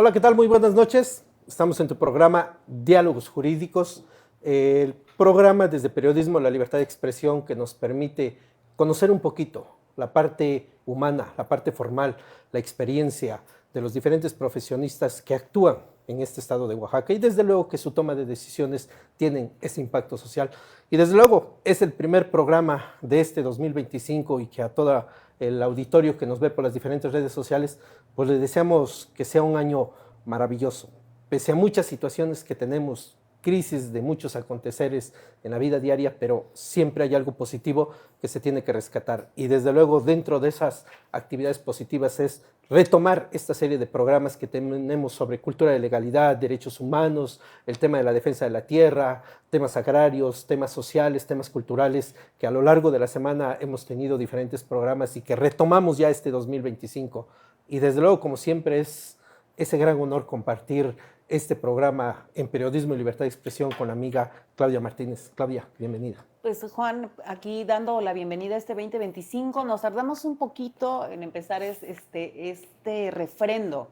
Hola, ¿qué tal? Muy buenas noches. Estamos en tu programa Diálogos Jurídicos, el programa desde Periodismo La Libertad de Expresión que nos permite conocer un poquito la parte humana, la parte formal, la experiencia de los diferentes profesionistas que actúan en este estado de Oaxaca y desde luego que su toma de decisiones tienen ese impacto social. Y desde luego es el primer programa de este 2025 y que a todo el auditorio que nos ve por las diferentes redes sociales, pues le deseamos que sea un año maravilloso. Pese a muchas situaciones que tenemos, crisis de muchos aconteceres en la vida diaria, pero siempre hay algo positivo que se tiene que rescatar. Y desde luego dentro de esas actividades positivas es retomar esta serie de programas que tenemos sobre cultura de legalidad, derechos humanos, el tema de la defensa de la tierra, temas agrarios, temas sociales, temas culturales, que a lo largo de la semana hemos tenido diferentes programas y que retomamos ya este 2025. Y desde luego, como siempre, es ese gran honor compartir este programa en Periodismo y Libertad de Expresión con la amiga Claudia Martínez. Claudia, bienvenida. Pues Juan, aquí dando la bienvenida a este 2025, nos tardamos un poquito en empezar este refrendo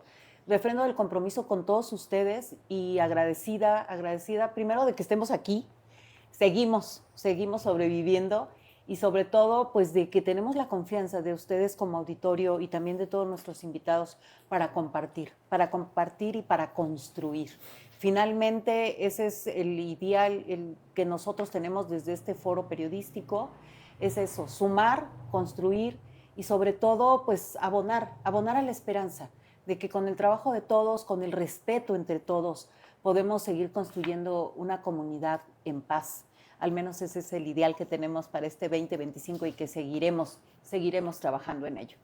del compromiso con todos ustedes y agradecida primero de que estemos aquí, seguimos sobreviviendo y sobre todo pues de que tenemos la confianza de ustedes como auditorio y también de todos nuestros invitados para compartir y para construir. Finalmente, ese es el ideal el que nosotros tenemos desde este foro periodístico, es eso, sumar, construir y sobre todo, pues abonar a la esperanza de que con el trabajo de todos, con el respeto entre todos, podemos seguir construyendo una comunidad en paz. Al menos ese es el ideal que tenemos para este 2025 y que seguiremos trabajando en ello.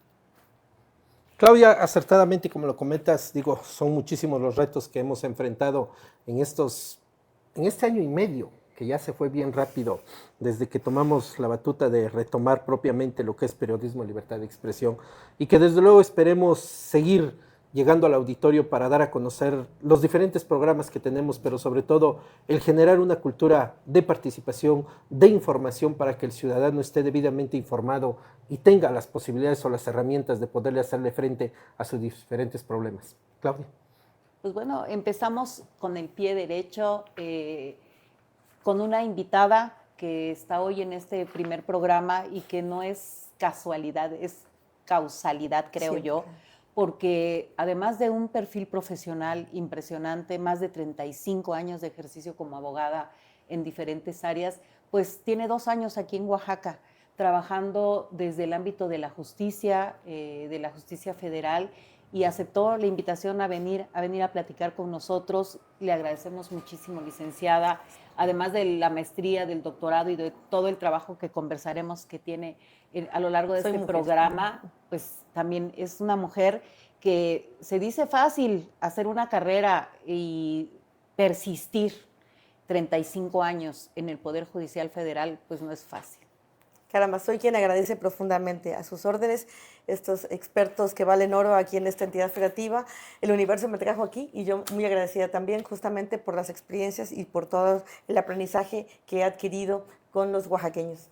Claudia, acertadamente, como lo comentas, digo, son muchísimos los retos que hemos enfrentado en este año y medio, que ya se fue bien rápido, desde que tomamos la batuta de retomar propiamente lo que es periodismo, libertad de expresión, y que desde luego esperemos seguir llegando al auditorio para dar a conocer los diferentes programas que tenemos, pero sobre todo el generar una cultura de participación, de información para que el ciudadano esté debidamente informado y tenga las posibilidades o las herramientas de poderle hacerle frente a sus diferentes problemas. Claudia. Pues bueno, empezamos con el pie derecho, con una invitada que está hoy en este primer programa y que no es casualidad, es causalidad, creo yo, porque además de un perfil profesional impresionante, más de 35 años de ejercicio como abogada en diferentes áreas, pues tiene 2 años aquí en Oaxaca, trabajando desde el ámbito de la justicia federal, y aceptó la invitación a venir a platicar con nosotros. Le agradecemos muchísimo, licenciada, además de la maestría, del doctorado y de todo el trabajo que conversaremos que tiene a lo largo de programa, pues también es una mujer que se dice fácil hacer una carrera y persistir 35 años en el Poder Judicial Federal, pues no es fácil. Caramba, soy quien agradece profundamente a sus órdenes, estos expertos que valen oro aquí en esta entidad federativa. El universo me trajo aquí y yo muy agradecida también justamente por las experiencias y por todo el aprendizaje que he adquirido con los oaxaqueños.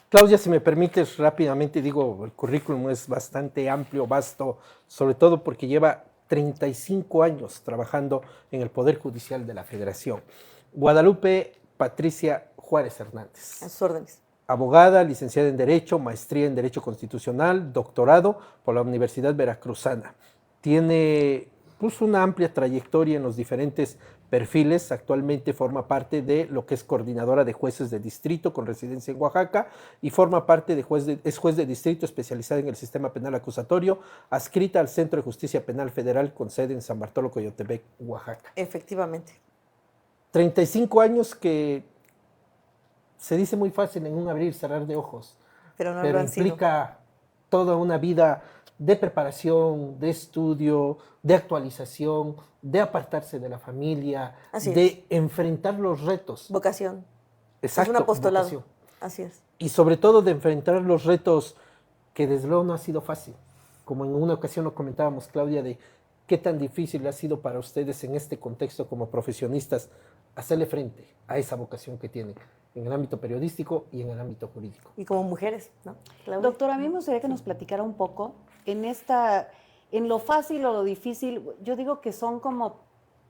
Claudia, si me permites rápidamente, digo, el currículum es bastante amplio, vasto, sobre todo porque lleva 35 años trabajando en el Poder Judicial de la Federación. Guadalupe Patricia Juárez Hernández. A sus órdenes. Abogada, licenciada en Derecho, maestría en Derecho Constitucional, doctorado por la Universidad Veracruzana. Tiene pues, una amplia trayectoria en los diferentes perfiles. Actualmente forma parte de lo que es coordinadora de jueces de distrito con residencia en Oaxaca y forma parte es juez de distrito especializada en el sistema penal acusatorio, adscrita al Centro de Justicia Penal Federal con sede en San Bartolo, Coyotepec, Oaxaca. Efectivamente. 35 años que se dice muy fácil en un abrir y cerrar de ojos, pero implica toda una vida de preparación, de estudio, de actualización, de apartarse de la familia, de enfrentar los retos. Vocación. Exacto. Es un apostolado. Vocación. Así es. Y sobre todo de enfrentar los retos que desde luego no ha sido fácil. Como en una ocasión lo comentábamos, Claudia, de qué tan difícil ha sido para ustedes en este contexto como profesionistas hacerle frente a esa vocación que tienen en el ámbito periodístico y en el ámbito jurídico. Y como mujeres, ¿no? Claudia. Doctora, a mí me gustaría que nos platicara un poco en esta en lo fácil o lo difícil, yo digo que son como,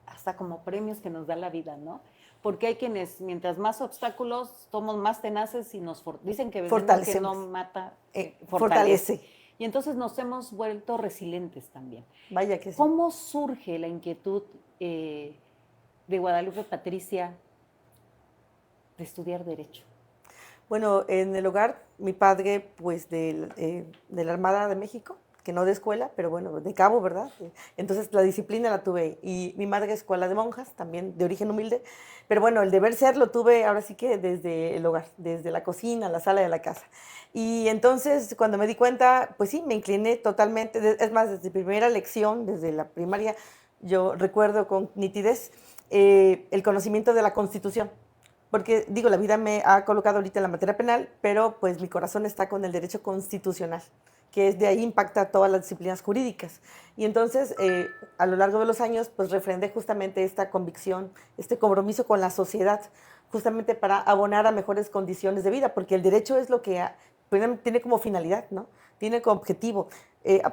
hasta como premios que nos da la vida, ¿no? Porque hay quienes, mientras más obstáculos, somos más tenaces y dicen que veneno que no mata, fortalece. Y entonces nos hemos vuelto resilientes también. Vaya que sí. ¿Cómo surge la inquietud de Guadalupe Patricia de estudiar Derecho? Bueno, en el hogar, mi padre, pues, de la Armada de México, que no de escuela, pero bueno, de cabo, ¿verdad? Entonces, la disciplina la tuve. Y mi madre, escuela de monjas, también de origen humilde. Pero bueno, el deber ser lo tuve ahora sí que desde el hogar, desde la cocina, la sala de la casa. Y entonces, cuando me di cuenta, pues sí, me incliné totalmente. Es más, desde primera lección, desde la primaria, yo recuerdo con nitidez el conocimiento de la Constitución. Porque, digo, la vida me ha colocado ahorita en la materia penal, pero pues mi corazón está con el derecho constitucional, que es de ahí impacta todas las disciplinas jurídicas. Y entonces, a lo largo de los años, pues refrendé justamente esta convicción, este compromiso con la sociedad, justamente para abonar a mejores condiciones de vida, porque el derecho es lo que tiene como finalidad, ¿no? Tiene como objetivo,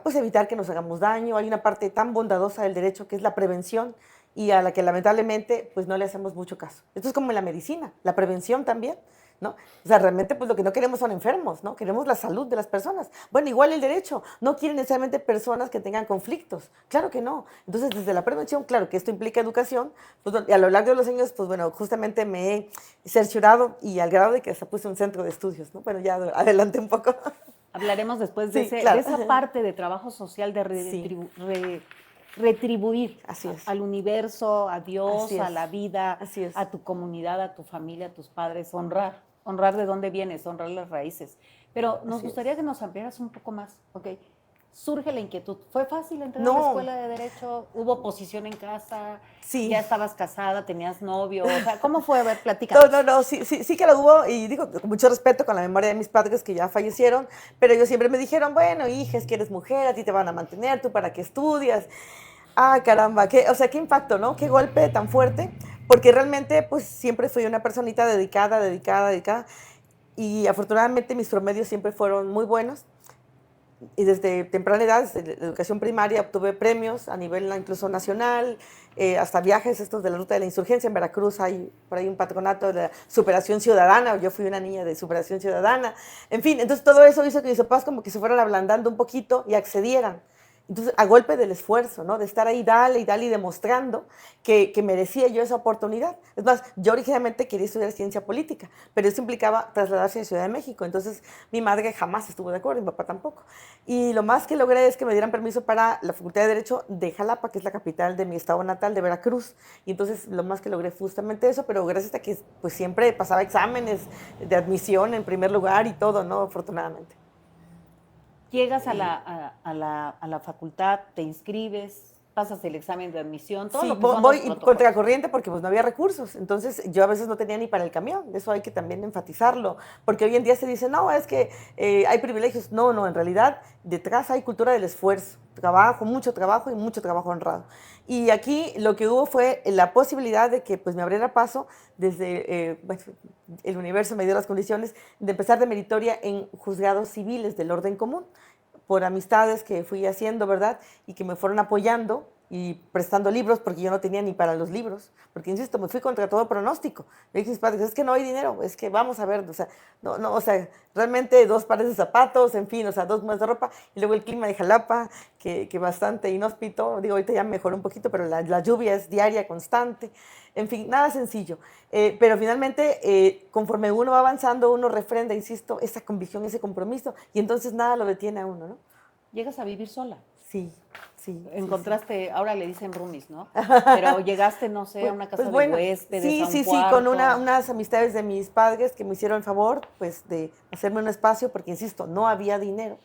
pues evitar que nos hagamos daño. Hay una parte tan bondadosa del derecho que es la prevención, y a la que lamentablemente pues no le hacemos mucho caso. Esto es como en la medicina, la prevención también, ¿no? O sea, realmente pues lo que no queremos son enfermos, ¿no? Queremos la salud de las personas. Bueno, igual el derecho, no quieren necesariamente personas que tengan conflictos, claro que no. Entonces, desde la prevención, claro que esto implica educación, pues, y a lo largo de los años, pues bueno, justamente me he cerciorado y al grado de que hasta puse un centro de estudios, ¿no? Bueno, ya adelante un poco. Hablaremos después de, Sí, claro. de esa parte de trabajo social de retribuir al universo, a Dios, a la vida, a tu comunidad, a tu familia, a tus padres, honrar de dónde vienes, honrar las raíces. Pero nos gustaría que nos ampliaras un poco más, ¿ok? Surge la inquietud. ¿Fue fácil entrar a la escuela de Derecho? ¿Hubo oposición en casa? Sí. ¿Ya estabas casada? ¿Tenías novio? O sea, ¿cómo fue? A ver, platícanos. No, sí que lo hubo, y digo, con mucho respeto, con la memoria de mis padres que ya fallecieron, pero ellos siempre me dijeron, bueno, hija, es que eres mujer, a ti te van a mantener, ¿tú para qué estudias? Ah, caramba, o sea, qué impacto, ¿no? Qué golpe tan fuerte, porque realmente, pues, siempre fui una personita dedicada, y afortunadamente mis promedios siempre fueron muy buenos, y desde temprana edad, desde la educación primaria, obtuve premios a nivel incluso nacional, hasta viajes estos de la Ruta de la Insurgencia. En Veracruz hay por ahí un patronato de la superación ciudadana, yo fui una niña de superación ciudadana, en fin, entonces todo eso hizo que mis papás como que se fueran ablandando un poquito y accedieran. Entonces, a golpe del esfuerzo, ¿no? De estar ahí, dale y demostrando que merecía yo esa oportunidad. Es más, yo originalmente quería estudiar ciencia política, pero eso implicaba trasladarse a Ciudad de México. Entonces, mi madre jamás estuvo de acuerdo, mi papá tampoco. Y lo más que logré es que me dieran permiso para la Facultad de Derecho de Jalapa, que es la capital de mi estado natal, de Veracruz. Y entonces, lo más que logré fue justamente eso, pero gracias a que pues, siempre pasaba exámenes de admisión en primer lugar y todo, ¿no? Afortunadamente. Llegas a la facultad, te inscribes, pasas el examen de admisión, todo lo que son voy los protocolos. contracorriente porque pues no había recursos, entonces yo a veces no tenía ni para el camión, eso hay que también enfatizarlo, porque hoy en día se dice, no, es que hay privilegios, no, en realidad detrás hay cultura del esfuerzo, mucho trabajo y mucho trabajo honrado. Y aquí lo que hubo fue la posibilidad de que pues me abriera paso desde, el universo me dio las condiciones de empezar de meritoria en juzgados civiles del orden común, por amistades que fui haciendo, ¿verdad? Y que me fueron apoyando y prestando libros, porque yo no tenía ni para los libros, porque insisto, me fui contra todo pronóstico. Me dije a mis padres, es que no hay dinero, es que vamos a ver, o sea, o sea, realmente 2 pares de zapatos, en fin, o sea, 2 mudas de ropa, y luego el clima de Jalapa, que bastante inhóspito, digo, ahorita ya mejoró un poquito, pero la lluvia es diaria, constante, en fin, nada sencillo. Pero finalmente, conforme uno va avanzando, uno refrenda, insisto, esa convicción, ese compromiso, y entonces nada lo detiene a uno, ¿no? Llegas a vivir sola. Sí. Encontraste, ahora le dicen roomies, ¿no? Pero llegaste, no sé, a una casa de huéspedes, a un cuarto. Con unas amistades de mis padres que me hicieron el favor, pues, de hacerme un espacio, porque, insisto, no había dinero.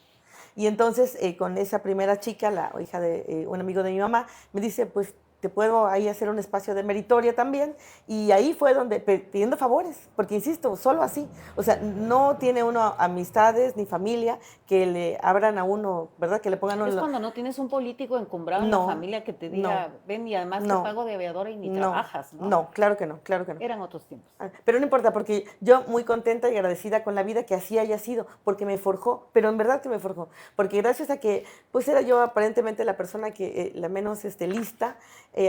Y entonces, con esa primera chica, la hija de un amigo de mi mamá, me dice, pues, te puedo ahí hacer un espacio de meritoria también. Y ahí fue donde, pidiendo favores, porque insisto, solo así. O sea, no tiene uno amistades ni familia que le abran a uno, ¿verdad? Que le pongan Es uno. cuando no tienes un político encumbrado en No, la familia que te diga, no, ven y además no, te pago de aviadora y ni no, trabajas, ¿no? no, claro que no, claro que no. Eran otros tiempos. Pero no importa, porque yo muy contenta y agradecida con la vida que así haya sido, porque me forjó, pero en verdad que me forjó, porque gracias a que, pues era yo aparentemente la persona que, la menos lista,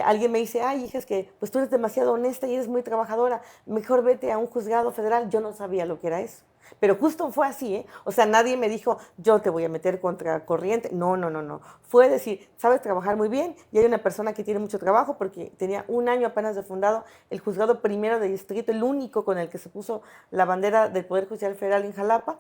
alguien me dice, ay, hija, es que pues tú eres demasiado honesta y eres muy trabajadora, mejor vete a un juzgado federal. Yo no sabía lo que era eso. Pero justo fue así, ¿eh? O sea, nadie me dijo, yo te voy a meter contra corriente. No, no, no, no. Fue decir, sabes trabajar muy bien y hay una persona que tiene mucho trabajo porque tenía un año apenas de fundado el juzgado primero de distrito, el único con el que se puso la bandera del Poder Judicial Federal en Jalapa,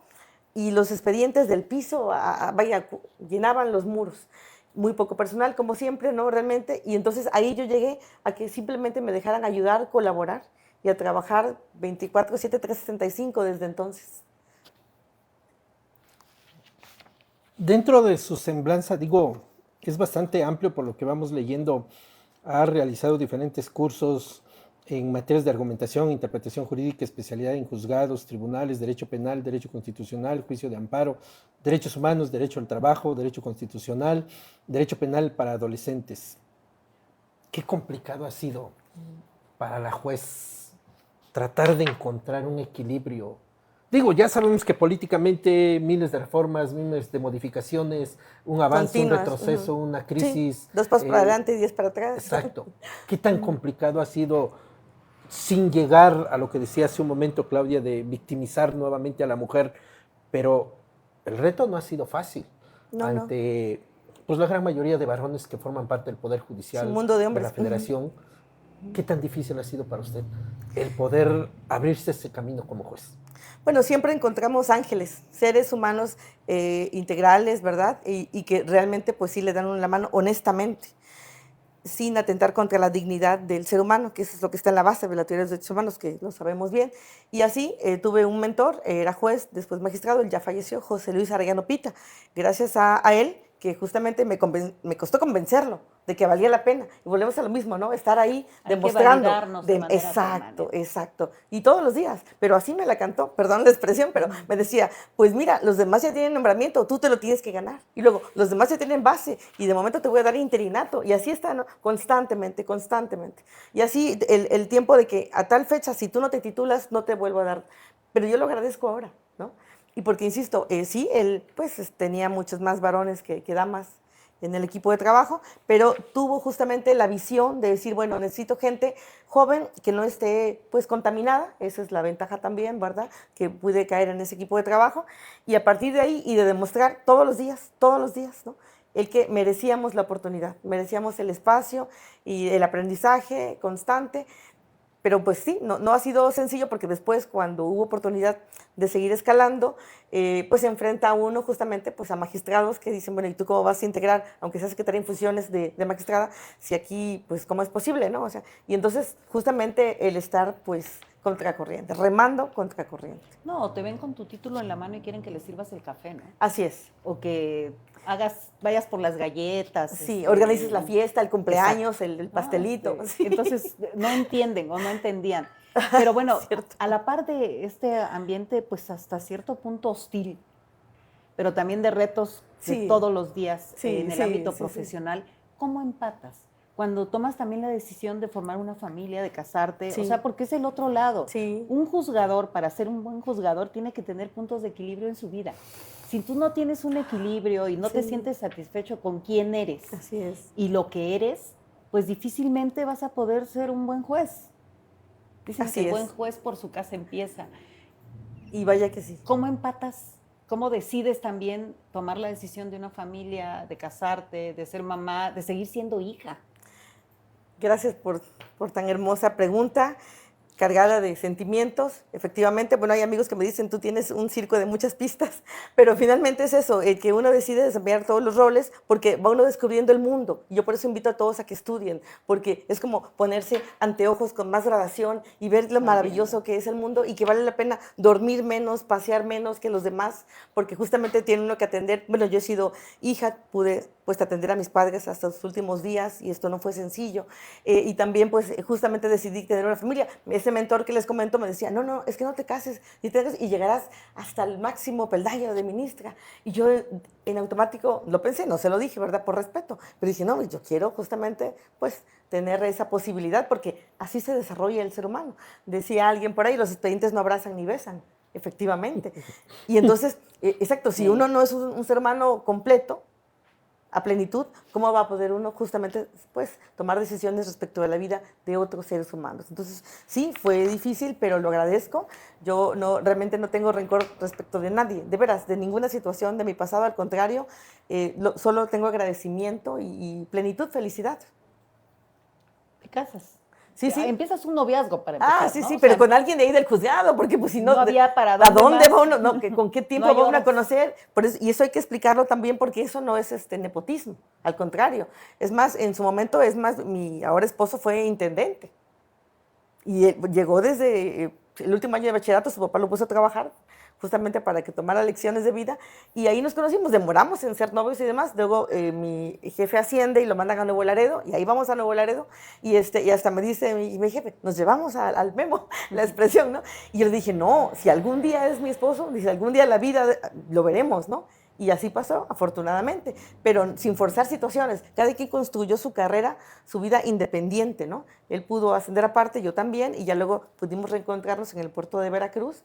y los expedientes del piso, vaya, llenaban los muros. Muy poco personal, como siempre, ¿no? Realmente. Y entonces ahí yo llegué a que simplemente me dejaran ayudar, colaborar y a trabajar 24/7, 365 desde entonces. Dentro de su semblanza, digo, es bastante amplio por lo que vamos leyendo. Ha realizado diferentes cursos en materias de argumentación, interpretación jurídica, especialidad en juzgados, tribunales, derecho penal, derecho constitucional, juicio de amparo, derechos humanos, derecho al trabajo, derecho constitucional, derecho penal para adolescentes. Qué complicado ha sido para la juez tratar de encontrar un equilibrio. Digo, ya sabemos que políticamente miles de reformas, miles de modificaciones, un avance, Continuas, un retroceso, una crisis. Sí, 2 pasos para adelante y 10 para atrás. Exacto. ¿Qué tan complicado ha sido, sin llegar a lo que decía hace un momento Claudia, de victimizar nuevamente a la mujer? Pero el reto no ha sido fácil No, ante pues, la gran mayoría de varones que forman parte del Poder Judicial, Es un mundo de de hombres. la Federación. ¿Qué tan difícil ha sido para usted el poder abrirse ese camino como juez? Bueno, siempre encontramos ángeles, seres humanos integrales, ¿verdad? Y que realmente pues sí le dan la mano honestamente, sin atentar contra la dignidad del ser humano, que eso es lo que está en la base de la teoría de los derechos humanos, que lo sabemos bien. Y así tuve un mentor, era juez, después magistrado, él ya falleció, José Luis Arellano Pita. Gracias a él, que justamente me costó convencerlo de que valía la pena. Y volvemos a lo mismo, ¿no? Estar ahí Hay demostrando. que validarnos de manera Exacto, permanente. exacto. Y todos los días. Pero así me la cantó, perdón la expresión, pero me decía, pues mira, los demás ya tienen nombramiento, tú te lo tienes que ganar. Y luego, los demás ya tienen base y de momento te voy a dar interinato. Y así está, ¿no? Constantemente, constantemente. Y así el tiempo de que a tal fecha, si tú no te titulas, no te vuelvo a dar. Pero yo lo agradezco ahora, ¿no? Y porque, insisto, sí, él pues tenía muchos más varones que damas en el equipo de trabajo, pero tuvo justamente la visión de decir, bueno, necesito gente joven que no esté pues contaminada, esa es la ventaja también, ¿verdad? Que pude caer en ese equipo de trabajo, y a partir de ahí y de demostrar todos los días, ¿no? El que merecíamos la oportunidad, merecíamos el espacio y el aprendizaje constante. Pero pues sí, no ha sido sencillo porque después cuando hubo oportunidad de seguir escalando, pues se enfrenta a uno justamente pues a magistrados que dicen, bueno, ¿y tú cómo vas a integrar, aunque sea secretaria en funciones de magistrada, si aquí pues cómo es posible, ¿no? O sea, y entonces justamente el estar pues contracorriente, remando contracorriente. No, te ven con tu título en la mano y quieren que les sirvas el café, ¿no? Así es. O que vayas por las galletas. Sí, organices la fiesta, el cumpleaños, el Ah, pastelito. sí. Entonces, no entienden o no entendían. Pero bueno, Cierto. a la par de este ambiente, pues hasta cierto punto hostil, pero también de retos de Sí. todos los días Sí, en el sí, ámbito sí, sí. profesional, ¿cómo empatas? Cuando tomas también la decisión de formar una familia, de casarte, Sí. o sea, porque es el otro lado. Sí. Un juzgador, para ser un buen juzgador, tiene que tener puntos de equilibrio en su vida. Si tú no tienes un equilibrio y no te Sí. sientes satisfecho con quién eres Así es. y lo que eres, pues difícilmente vas a poder ser un buen juez. Dicen Así que el es. buen juez por su casa empieza. Y vaya que sí. ¿Cómo empatas? ¿Cómo decides también tomar la decisión de una familia, de casarte, de ser mamá, de seguir siendo hija? Gracias por tan hermosa pregunta, cargada de sentimientos. Efectivamente, bueno, hay amigos que me dicen, tú tienes un circo de muchas pistas, pero finalmente es eso, el que uno decide desempeñar todos los roles porque va uno descubriendo el mundo. Y yo por eso invito a todos a que estudien, porque es como ponerse anteojos con más gradación y ver lo maravilloso que es el mundo y que vale la pena dormir menos, pasear menos que los demás, porque justamente tiene uno que atender. Bueno, yo he sido hija, pude pues atender a mis padres hasta los últimos días y esto no fue sencillo. Y también pues justamente decidí tener una familia. Ese mentor que les comento me decía, no, no, es que no te cases y llegarás hasta el máximo peldaño de ministra. Y yo en automático lo pensé, no se lo dije, ¿verdad? Por respeto. Pero dije, no, yo quiero justamente pues tener esa posibilidad porque así se desarrolla el ser humano. Decía alguien por ahí, los expedientes no abrazan ni besan. Efectivamente. Y entonces, exacto, si uno no es un ser humano completo, a plenitud, ¿cómo va a poder uno justamente pues, tomar decisiones respecto a la vida de otros seres humanos? Entonces, sí, fue difícil, pero lo agradezco. Yo realmente no tengo rencor respecto de nadie, de veras, de ninguna situación de mi pasado, al contrario, solo tengo agradecimiento y plenitud, felicidad. ¿Te casas? Sí, sí. Empiezas un noviazgo para empezar, sí, ¿no? sí, O pero sea, con alguien de ahí del juzgado, porque pues si no, no había para ¿a dónde dónde más? va uno? No, ¿con qué tiempo No hay va uno a horas. conocer? Y eso hay que explicarlo también porque eso no es nepotismo, al contrario. Es más, en su momento, mi ahora esposo fue intendente y llegó desde el último año de bachillerato, su papá lo puso a trabajar justamente para que tomara lecciones de vida, y ahí nos conocimos, demoramos en ser novios y demás. Luego mi jefe asciende y lo mandan a Nuevo Laredo, y ahí vamos a Nuevo Laredo, y hasta me dice mi jefe, nos llevamos al Memo, la expresión, ¿no? Y yo le dije, no, si algún día es mi esposo, dice, algún día la vida lo veremos, ¿no? Y así pasó, afortunadamente, pero sin forzar situaciones. Cada quien construyó su carrera, su vida independiente, ¿no? Él pudo ascender aparte, yo también, y ya luego pudimos reencontrarnos en el puerto de Veracruz,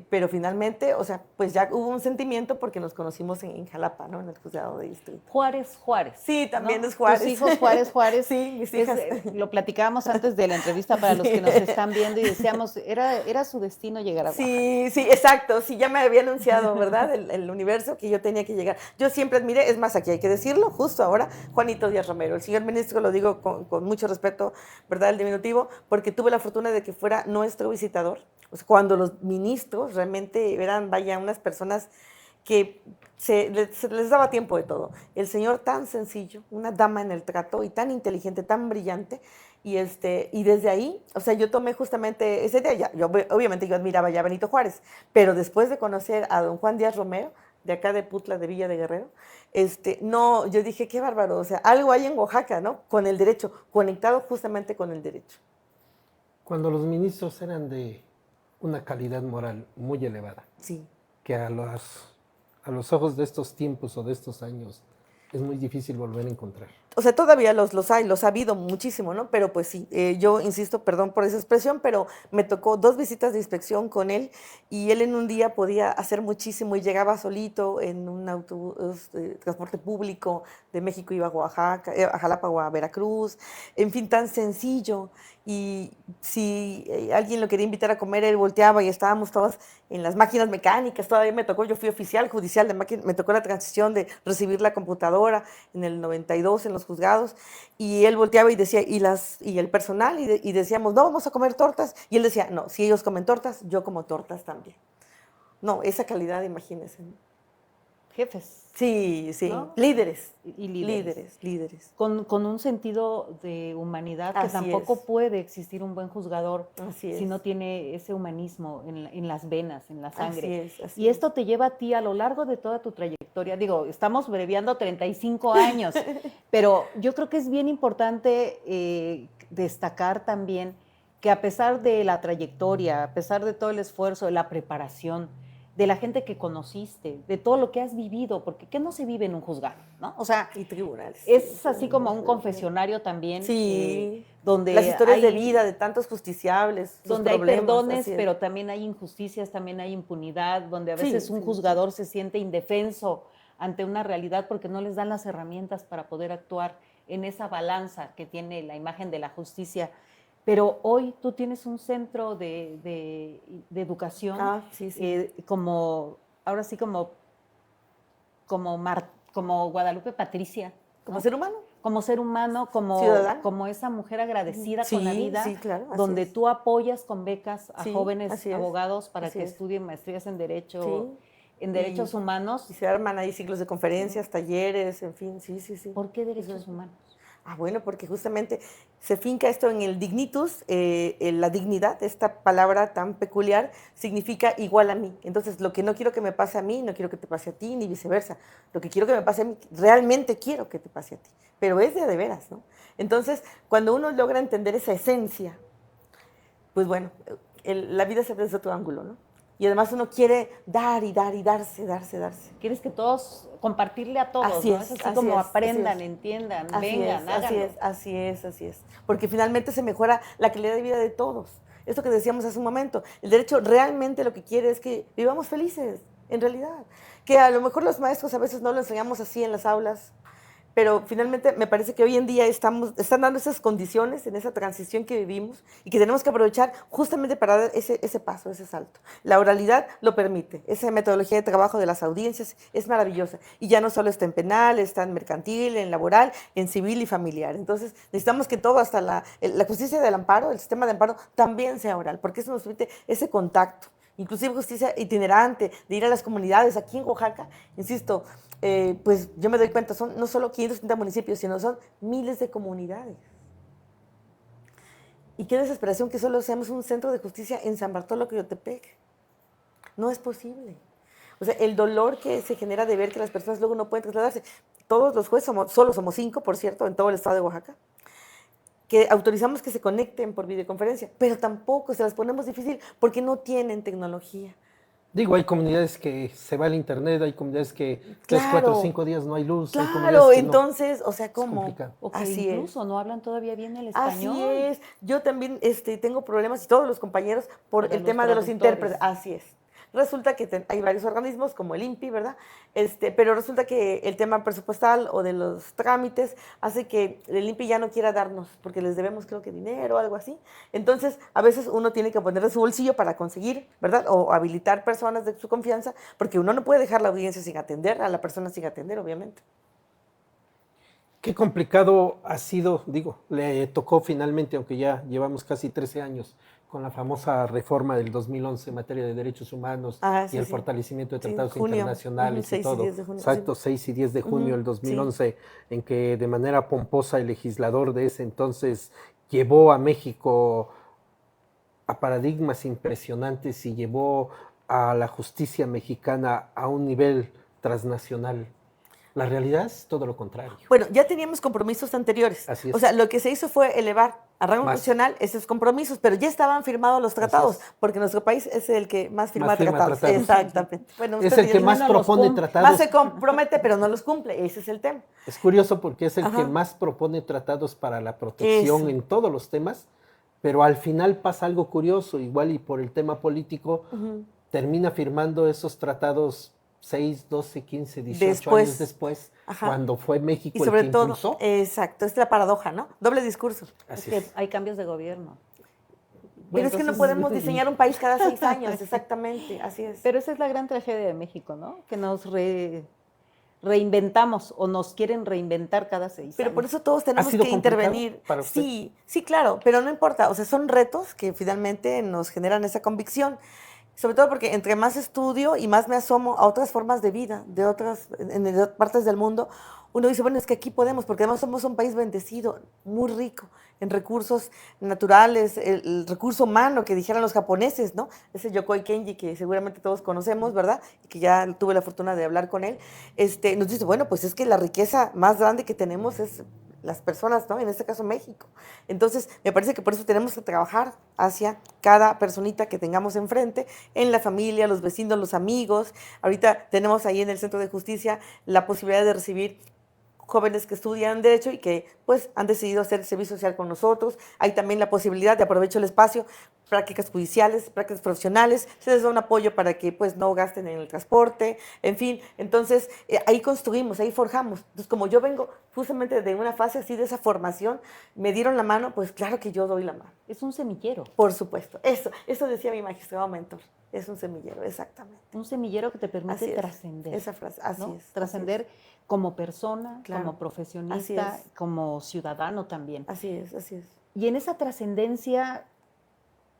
pero finalmente, o sea, pues ya hubo un sentimiento porque nos conocimos en Jalapa, ¿no? En el juzgado de distrito. Juárez. Sí, también ¿no? es Juárez. Tus hijos Juárez. Sí, mis hijas. Lo platicábamos antes de la entrevista para los que nos están viendo y decíamos, era su destino llegar a Oaxaca. Sí, exacto. Sí, ya me había anunciado, ¿verdad? El universo que yo tenía que llegar. Yo siempre admiré, es más, aquí hay que decirlo, justo ahora, Juanito Díaz Romero. El señor ministro, lo digo con mucho respeto, ¿verdad? El diminutivo, porque tuve la fortuna de que fuera nuestro visitador. O sea, cuando los ministros realmente eran, vaya, unas personas que se les daba tiempo de todo. El señor tan sencillo, una dama en el trato y tan inteligente, tan brillante, y desde ahí, o sea, yo tomé justamente ese día, obviamente yo admiraba ya a Benito Juárez, pero después de conocer a don Juan Díaz Romero, de acá de Putla, de Villa de Guerrero, no, yo dije, qué bárbaro, o sea, algo hay en Oaxaca, ¿no? Con el derecho, conectado justamente con el derecho. Cuando los ministros eran de una calidad moral muy elevada, sí, que a los ojos de estos tiempos o de estos años es muy difícil volver a encontrar. O sea, todavía los hay, los ha habido muchísimo, ¿no? Pero pues sí, yo insisto, perdón por esa expresión, pero me tocó 2 visitas de inspección con él y él en un día podía hacer muchísimo y llegaba solito en un autobús de transporte público de México, iba a Oaxaca, a Jalapa o a Veracruz, en fin, tan sencillo. Y si alguien lo quería invitar a comer, él volteaba y estábamos todos en las máquinas mecánicas. Todavía me tocó, yo fui oficial judicial de máquinas, me tocó la transición de recibir la computadora en el 92 en los juzgados, y él volteaba y decía, y el personal, y decíamos, no, vamos a comer tortas, y él decía, no, si ellos comen tortas, yo como tortas también. No, esa calidad, imagínense. Jefes. Sí, ¿no? líderes. Y líderes. Con un sentido de humanidad, que Así tampoco es. puede existir un buen juzgador Así si es. no tiene ese humanismo en las venas, en la sangre. Así y esto te lleva a ti a lo largo de toda tu trayectoria. Digo, estamos breveando 35 años, pero yo creo que es bien importante destacar también que a pesar de la trayectoria, a pesar de todo el esfuerzo, de la preparación, de la gente que conociste, de todo lo que has vivido, porque ¿qué no se vive en un juzgado? ¿No? O sea, y tribunales. Es así como un confesionario también, sí, donde las historias de vida de tantos justiciables, donde hay perdones, pero también hay injusticias, también hay impunidad, donde a veces un juzgador se siente indefenso ante una realidad porque no les dan las herramientas para poder actuar en esa balanza que tiene la imagen de la justicia. Pero hoy tú tienes un centro de educación, como, ahora sí como Guadalupe Patricia. ¿No? Como ser humano. Como ser humano, como esa mujer agradecida con la vida, claro, donde tú apoyas con becas a jóvenes abogados para que estudien maestrías en Derecho, en Derechos Humanos. Y se arman ahí ciclos de conferencias, talleres, en fin, sí. ¿Por qué Derechos Humanos? Ah, bueno, porque justamente se finca esto en el dignitus, la dignidad, esta palabra tan peculiar, significa igual a mí. Entonces, lo que no quiero que me pase a mí, no quiero que te pase a ti, ni viceversa. Lo que quiero que me pase a mí, realmente quiero que te pase a ti. Pero es de veras, ¿no? Entonces, cuando uno logra entender esa esencia, pues bueno, la vida se ve desde otro ángulo, ¿no? Y además uno quiere dar y dar y darse, darse, darse. Quieres que todos, compartirle a todos, Así ¿no? es, Es así así como es, aprendan, así es. entiendan, Así vengan, es, así háganlo. es, así es, así es. Porque finalmente se mejora la calidad de vida de todos. Esto que decíamos hace un momento, el derecho realmente lo que quiere es que vivamos felices, en realidad. Que a lo mejor los maestros a veces no lo enseñamos así en las aulas, pero finalmente me parece que hoy en día están dando esas condiciones en esa transición que vivimos y que tenemos que aprovechar justamente para dar ese paso, ese salto. La oralidad lo permite, esa metodología de trabajo de las audiencias es maravillosa y ya no solo está en penal, está en mercantil, en laboral, en civil y familiar. Entonces necesitamos que todo, hasta la justicia del amparo, el sistema de amparo también sea oral, porque eso nos permite ese contacto. Inclusive justicia itinerante, de ir a las comunidades. Aquí en Oaxaca, insisto, pues yo me doy cuenta, son no solo 530 municipios, sino son miles de comunidades. Y qué desesperación que solo seamos un centro de justicia en San Bartolo, Coyotepec. No es posible. O sea, el dolor que se genera de ver que las personas luego no pueden trasladarse. Todos los jueces, solo somos 5, por cierto, en todo el estado de Oaxaca, que autorizamos que se conecten por videoconferencia, pero tampoco se las ponemos difícil porque no tienen tecnología. Digo, hay comunidades que se va el internet, hay comunidades que 3, 4, Claro, 5 días no hay luz, hay comunidades claro, que no. entonces, o sea, Es ¿cómo? complicado. O que Así es. incluso no hablan todavía bien el Así español. es. Yo también tengo problemas, y todos los compañeros, por Para el los tema de los traductores. intérpretes. Así es. Resulta que hay varios organismos, como el INPI, ¿verdad? Pero resulta que el tema presupuestal o de los trámites hace que el INPI ya no quiera darnos, porque les debemos, creo que dinero o algo así. Entonces, a veces uno tiene que poner de su bolsillo para conseguir, ¿verdad? O habilitar personas de su confianza, porque uno no puede dejar la audiencia sin atender, a la persona sin atender, obviamente. Qué complicado ha sido, digo, le tocó finalmente, aunque ya llevamos casi 13 años con la famosa reforma del 2011 en materia de derechos humanos y Sí, el sí. fortalecimiento de Sí, tratados junio. internacionales y 6 y todo. 10 de junio. Exacto, Sí. 6 y 10 de junio del Sí. 2011, en que de manera pomposa el legislador de ese entonces llevó a México a paradigmas impresionantes y llevó a la justicia mexicana a un nivel transnacional. La realidad es todo lo contrario. Bueno, ya teníamos compromisos anteriores. Así es. O sea, lo que se hizo fue elevar a rango Más. constitucional esos compromisos, pero ya estaban firmados los tratados, porque nuestro país es el que más firma tratados. Exactamente. Bueno, es el que más no los propone cumple. tratados. Más se compromete, pero no los cumple. Ese es el tema. Es curioso porque es el Ajá. que más propone tratados para la protección Eso. en todos los temas, pero al final pasa algo curioso, igual y por el tema político, termina firmando esos tratados 6, 12, 15, 18 años después, Ajá. cuando fue México Y sobre el que todo, impulsó. Exacto, es la paradoja, ¿no? Doble discurso. Es que hay cambios de gobierno. Pero es que no podemos diseñar un país cada 6 años, exactamente, así es. Pero esa es la gran tragedia de México, ¿no? Que nos reinventamos o nos quieren reinventar cada 6 años. Pero por eso todos tenemos sido que complicado intervenir. para usted? Sí, sí, claro, pero no importa. O sea, son retos que finalmente nos generan esa convicción. Sobre todo porque entre más estudio y más me asomo a otras formas de vida, en otras partes del mundo, uno dice, bueno, es que aquí podemos, porque además somos un país bendecido, muy rico en recursos naturales, el recurso humano que dijeran los japoneses, ¿no? Ese Yokoi Kenji que seguramente todos conocemos, ¿verdad? Y que ya tuve la fortuna de hablar con él, nos dice, bueno, pues es que la riqueza más grande que tenemos es las personas, ¿no? En este caso México. Entonces, me parece que por eso tenemos que trabajar hacia cada personita que tengamos enfrente, en la familia, los vecinos, los amigos. Ahorita tenemos ahí en el Centro de Justicia la posibilidad de recibir jóvenes que estudian Derecho y que pues han decidido hacer servicio social con nosotros. Hay también la posibilidad de aprovecho el espacio, prácticas judiciales, prácticas profesionales, se les da un apoyo para que pues no gasten en el transporte, en fin. Entonces, ahí construimos, ahí forjamos. Entonces, como yo vengo justamente de una fase así de esa formación, me dieron la mano, pues claro que yo doy la mano. Es un semillero. Por supuesto. Eso decía mi magistrado mentor. Es un semillero, exactamente. Un semillero que te permite trascender. Esa frase, así ¿no? es. Trascender como persona, claro, como profesionista, como ciudadano también. Así es, así es. Y en esa trascendencia,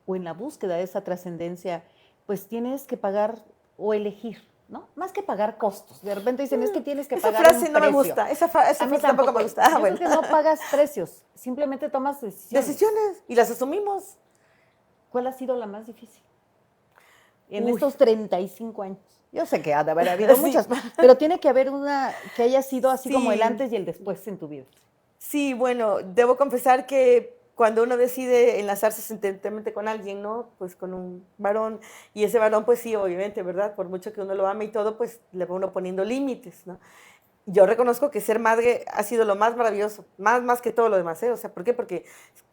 o en la búsqueda de esa trascendencia, pues tienes que pagar o elegir, ¿no? Más que pagar costos. De repente dicen, es que tienes que Esa pagar frase un no me precio. gusta, esa frase tampoco me gusta. Yo creo que no pagas precios, simplemente tomas decisiones. Decisiones, y las asumimos. ¿Cuál ha sido la más difícil en Uy. estos 35 años? Yo sé que ha de haber habido Sí. muchas, pero tiene que haber una que haya sido así Sí. como el antes y el después en tu vida. Sí, bueno, debo confesar que cuando uno decide enlazarse sentimentalmente con alguien, ¿no? Pues con un varón, y ese varón, pues sí, obviamente, ¿verdad? Por mucho que uno lo ame y todo, pues le va uno poniendo límites, ¿no? Yo reconozco que ser madre ha sido lo más maravilloso, más que todo lo demás, ¿eh? O sea, ¿por qué? Porque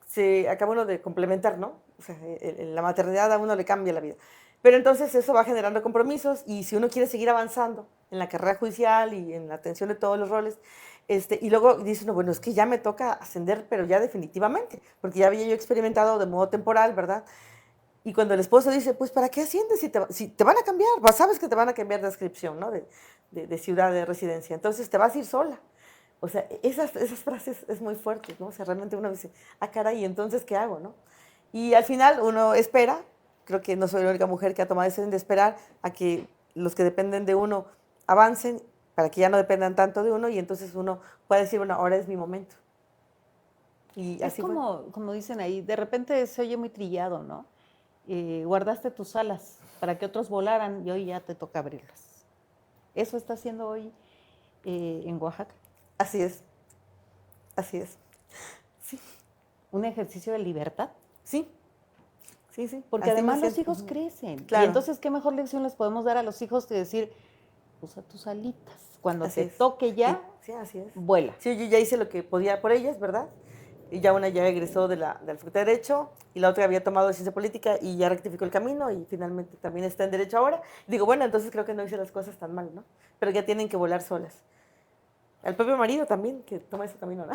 se acaba uno de complementar, ¿no? O sea, la maternidad a uno le cambia la vida. Pero entonces eso va generando compromisos y si uno quiere seguir avanzando en la carrera judicial y en la atención de todos los roles, y luego dice uno, bueno, es que ya me toca ascender, pero ya definitivamente, porque ya había yo experimentado de modo temporal, ¿verdad? Y cuando el esposo dice, pues, ¿para qué asciendes si te van a cambiar? Pues, sabes que te van a cambiar de adscripción, ¿no? De ciudad, de residencia. Entonces, te vas a ir sola. O sea, esas frases es muy fuerte, ¿no? O sea, realmente uno dice, ah, caray, entonces, ¿qué hago, no? Y al final uno espera, creo que no soy la única mujer que ha tomado la decisión de esperar a que los que dependen de uno avancen para que ya no dependan tanto de uno y entonces uno pueda decir, bueno, ahora es mi momento. Y Es así fue. como dicen ahí, de repente se oye muy trillado, ¿no? Guardaste tus alas para que otros volaran y hoy ya te toca abrirlas. Eso está haciendo hoy en Oaxaca. Así es. Así es. Sí. Un ejercicio de libertad. Sí. Sí, sí. Porque Así me además los siento. hijos crecen. Claro. Y entonces, ¿qué mejor lección les podemos dar a los hijos que decir, usa tus alitas? Cuando Así te es. toque ya, Sí, así es. vuela. Sí, yo ya hice lo que podía por ellas, ¿verdad? Y ya una ya egresó de la Facultad de Derecho y la otra había tomado Ciencia Política y ya rectificó el camino y finalmente también está en Derecho ahora. Digo, bueno, entonces creo que no hice las cosas tan mal, ¿no? Pero ya tienen que volar solas. Al propio marido también, que toma ese camino, ¿no?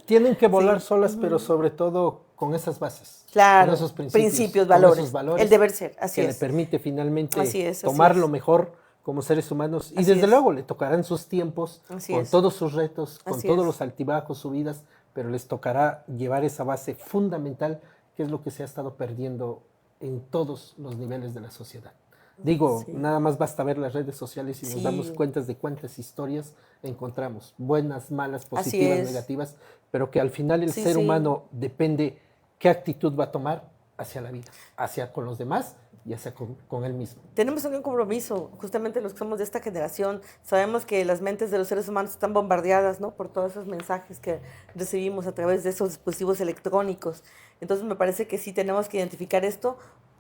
Tienen que volar Sí. solas, pero sobre todo con esas bases, Claro, con esos principios, con valores, esos valores el deber ser, así que le es. permite finalmente Así es, así tomar es. lo mejor como seres humanos. Y Así desde es. luego le tocarán sus tiempos, Así con es. todos sus retos, con Así todos es. los altibajos, subidas, pero les tocará llevar esa base fundamental, que es lo que se ha estado perdiendo en todos los niveles de la sociedad. Digo, Sí. nada más basta ver las redes sociales y nos Sí. damos cuenta de cuántas historias encontramos, buenas, malas, Así positivas, es. negativas, pero que al final el Sí, ser sí. humano depende qué actitud va a tomar hacia la vida, hacia con los demás y hacia con él mismo. Tenemos un compromiso, justamente los que somos de esta generación, sabemos que las mentes de los seres humanos están bombardeadas, ¿no? Por todos esos mensajes que recibimos a través de esos dispositivos electrónicos. Entonces me parece que sí tenemos que identificar esto,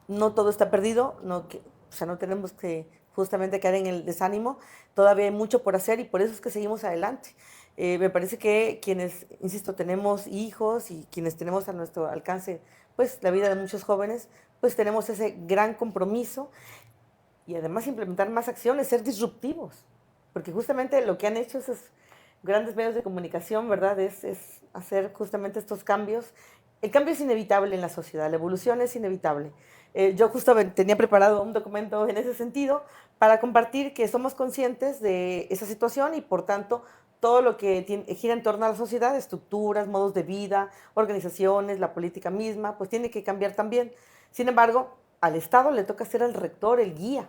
no todo está perdido, no tenemos que justamente caer en el desánimo, todavía hay mucho por hacer y por eso es que seguimos adelante. Me parece que quienes, insisto, tenemos hijos y quienes tenemos a nuestro alcance, pues la vida de muchos jóvenes, pues tenemos ese gran compromiso y además implementar más acciones, ser disruptivos, porque justamente lo que han hecho esos grandes medios de comunicación, ¿verdad? Es hacer justamente estos cambios. El cambio es inevitable en la sociedad, la evolución es inevitable. Yo justo tenía preparado un documento en ese sentido para compartir que somos conscientes de esa situación y por tanto todo lo que gira en torno a la sociedad, estructuras, modos de vida, organizaciones, la política misma, pues tiene que cambiar también. Sin embargo, al Estado le toca ser el rector, el guía.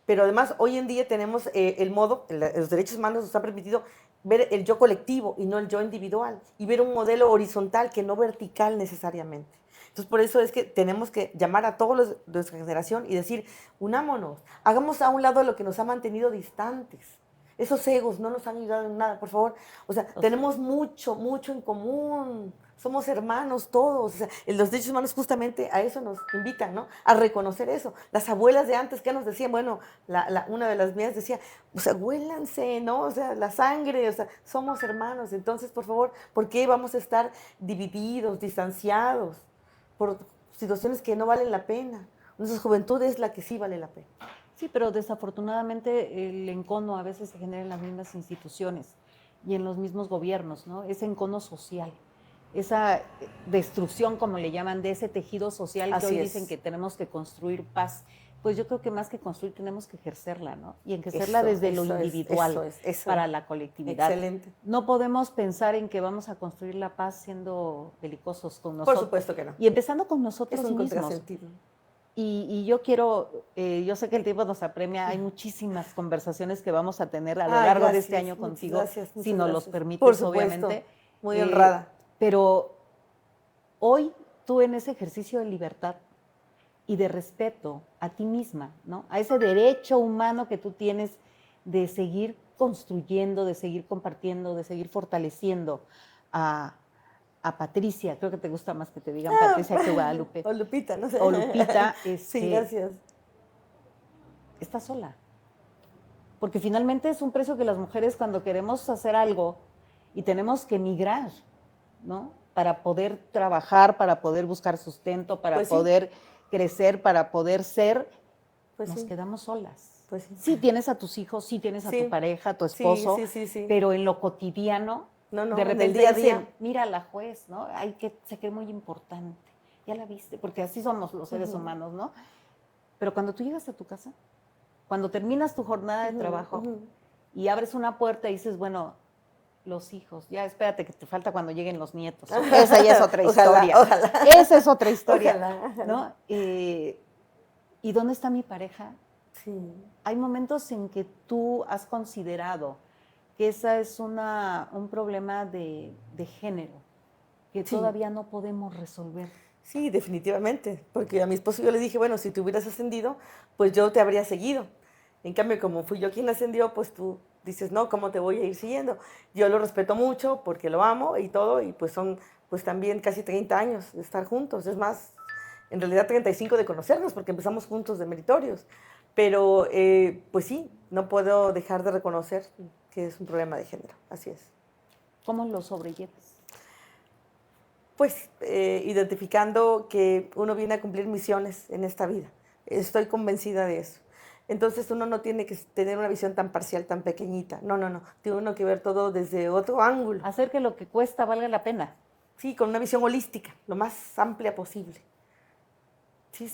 Pero además, hoy en día tenemos el modo, los derechos humanos nos han permitido ver el yo colectivo y no el yo individual, y ver un modelo horizontal que no vertical necesariamente. Entonces, por eso es que tenemos que llamar a todos los de nuestra generación y decir, unámonos, hagamos a un lado lo que nos ha mantenido distantes. Esos egos no nos han ayudado en nada, por favor. O sea, tenemos mucho, mucho en común. Somos hermanos todos. O sea, los derechos humanos justamente a eso nos invitan, ¿no? A reconocer eso. Las abuelas de antes, ¿qué nos decían? Bueno, una de las mías decía, o sea, huélanse, ¿no? O sea, la sangre, o sea, somos hermanos. Entonces, por favor, ¿por qué vamos a estar divididos, distanciados por situaciones que no valen la pena? Nuestra juventud es la que sí vale la pena. Sí, pero desafortunadamente el encono a veces se genera en las mismas instituciones y en los mismos gobiernos, ¿no? Ese encono social, esa destrucción, como le llaman, de ese tejido social que hoy dicen que tenemos que construir paz. Pues yo creo que más que construir tenemos que ejercerla, ¿no? Y ejercerla desde lo individual para la colectividad. Excelente. No podemos pensar en que vamos a construir la paz siendo belicosos con nosotros. Por supuesto que no. Y empezando con nosotros es un mismos. contrasentido. Y yo quiero, yo sé que el tiempo nos apremia, hay muchísimas conversaciones que vamos a tener a lo largo de este año contigo, si nos los permites, por supuesto, obviamente. muy honrada. Pero hoy tú en ese ejercicio de libertad y de respeto a ti misma, ¿no? A ese derecho humano que tú tienes de seguir construyendo, de seguir compartiendo, de seguir fortaleciendo a Patricia, creo que te gusta más que te digan Patricia que Guadalupe. O Lupita, no sé. O Lupita, sí, gracias. Está sola. Porque finalmente es un precio que las mujeres cuando queremos hacer algo y tenemos que emigrar, ¿no? Para poder trabajar, para poder buscar sustento, para Pues sí. poder crecer, para poder ser, Pues nos sí. quedamos solas. Pues sí. Sí tienes a tus hijos, sí tienes a Sí. tu pareja, a tu Sí, esposo, sí. pero en lo cotidiano, No, de en repente el día a día. dicen, mira la juez, ¿no? Ay, que se cree muy importante. Ya la viste, porque así somos los seres humanos, ¿no? Pero cuando tú llegas a tu casa, cuando terminas tu jornada de trabajo y abres una puerta y dices, bueno, los hijos, ya espérate que te falta cuando lleguen los nietos. Esa ya es otra historia. Ojalá. Esa es otra historia, Ojalá. ¿no? ¿Y dónde está mi pareja? Sí. Hay momentos en que tú has considerado que esa es un problema de género que Sí. todavía no podemos resolver. Sí, definitivamente, porque a mi esposo yo le dije, bueno, si tú hubieras ascendido, pues yo te habría seguido. En cambio, como fui yo quien ascendió, pues tú dices, no, ¿cómo te voy a ir siguiendo? Yo lo respeto mucho porque lo amo y todo, y pues son pues también casi 30 años de estar juntos. Es más, en realidad 35 de conocernos, porque empezamos juntos de meritorios. Pero pues sí, no puedo dejar de reconocer que es un problema de género, así es. ¿Cómo lo sobrellevas? Pues identificando que uno viene a cumplir misiones en esta vida. Estoy convencida de eso. Entonces uno no tiene que tener una visión tan parcial, tan pequeñita. No. Tiene uno que ver todo desde otro ángulo. Hacer que lo que cuesta valga la pena. Sí, con una visión holística, lo más amplia posible. Sí,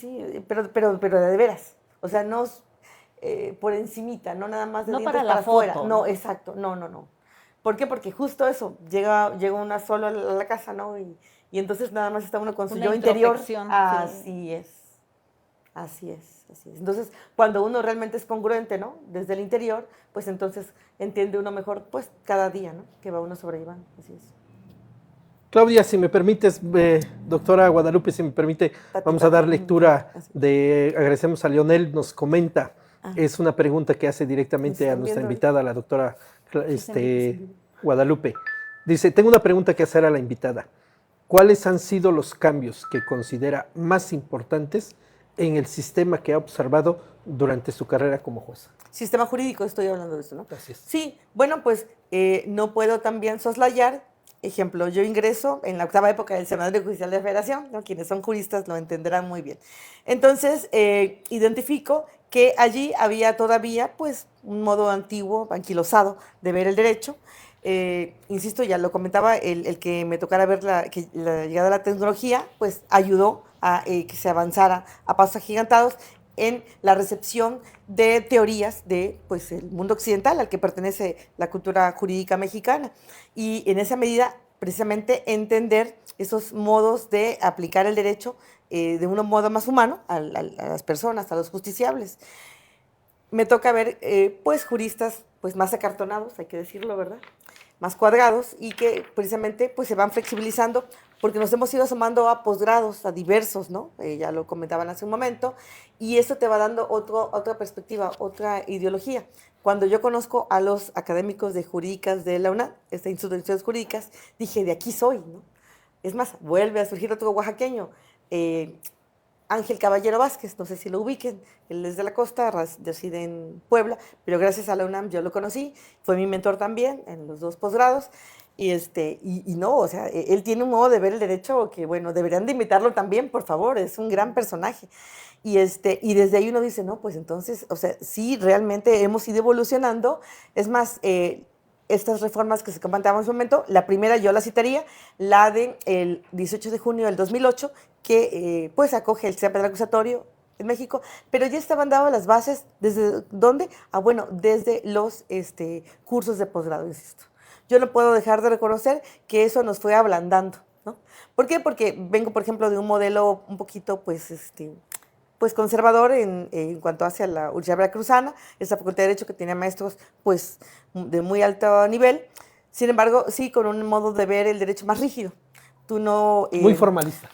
pero de veras. O sea, no por encimita, no nada más de No dientes para la afuera. foto, No, ¿no? exacto, no. ¿Por qué? Porque justo eso, llega una sola a la casa, ¿no? Y entonces nada más está uno con su Una yo interior. introspección, Así es. Entonces, cuando uno realmente es congruente, ¿no? Desde el interior, pues entonces entiende uno mejor, pues, cada día, ¿no? Que va uno sobrellevando, así es. Claudia, si me permites, doctora Guadalupe, si me permite, vamos a dar lectura agradecemos a Leonel, nos comenta, es una pregunta que hace directamente a nuestra invitada, la doctora Guadalupe. Dice, tengo una pregunta que hacer a la invitada. ¿Cuáles han sido los cambios que considera más importantes en el sistema que ha observado durante su carrera como jueza? Sistema jurídico, estoy hablando de esto, ¿no? Así es. Sí, bueno, pues no puedo también soslayar. Ejemplo, yo ingreso en la octava época del Seminario Judicial de la Federación, ¿no? Quienes son juristas lo entenderán muy bien. Entonces, identifico que allí había todavía, pues, un modo antiguo, anquilosado de ver el derecho. Insisto, ya lo comentaba, el que me tocara ver la llegada de la tecnología, pues, ayudó a que se avanzara a pasos agigantados en la recepción de teorías de pues, el mundo occidental al que pertenece la cultura jurídica mexicana. Y en esa medida, precisamente, entender esos modos de aplicar el derecho de un modo más humano a las personas, a los justiciables. Me toca ver pues, juristas pues, más acartonados, hay que decirlo, ¿verdad? Más cuadrados y que precisamente pues, se van flexibilizando porque nos hemos ido asomando a posgrados, a diversos, ¿no? Ya lo comentaban hace un momento, y esto te va dando otra perspectiva, otra ideología. Cuando yo conozco a los académicos de jurídicas de la UNAM, Instituto de Estudios Jurídicas, dije, de aquí soy, ¿no? Es más, vuelve a surgir otro oaxaqueño, Ángel Caballero Vázquez, no sé si lo ubiquen, él es de la costa, reside en Puebla, pero gracias a la UNAM yo lo conocí, fue mi mentor también en los 2 posgrados, y no, o sea, él tiene un modo de ver el derecho que, bueno, deberían de invitarlo también, por favor, es un gran personaje. Y desde ahí uno dice, no, pues entonces, o sea, sí, realmente hemos ido evolucionando, es más, estas reformas que se comentaban en su momento, la primera yo la citaría, la del 18 de junio del 2008, que pues acoge el sistema penal acusatorio en México, pero ya estaban dadas las bases, ¿desde dónde? Bueno, desde los cursos de posgrado, insisto. Yo no puedo dejar de reconocer que eso nos fue ablandando, ¿no? ¿Por qué? Porque vengo, por ejemplo, de un modelo un poquito, pues, pues conservador en cuanto hacia la Universidad Veracruzana, esa facultad de Derecho que tenía maestros pues de muy alto nivel, sin embargo, sí con un modo de ver el derecho más rígido. Tú no, Muy formalista.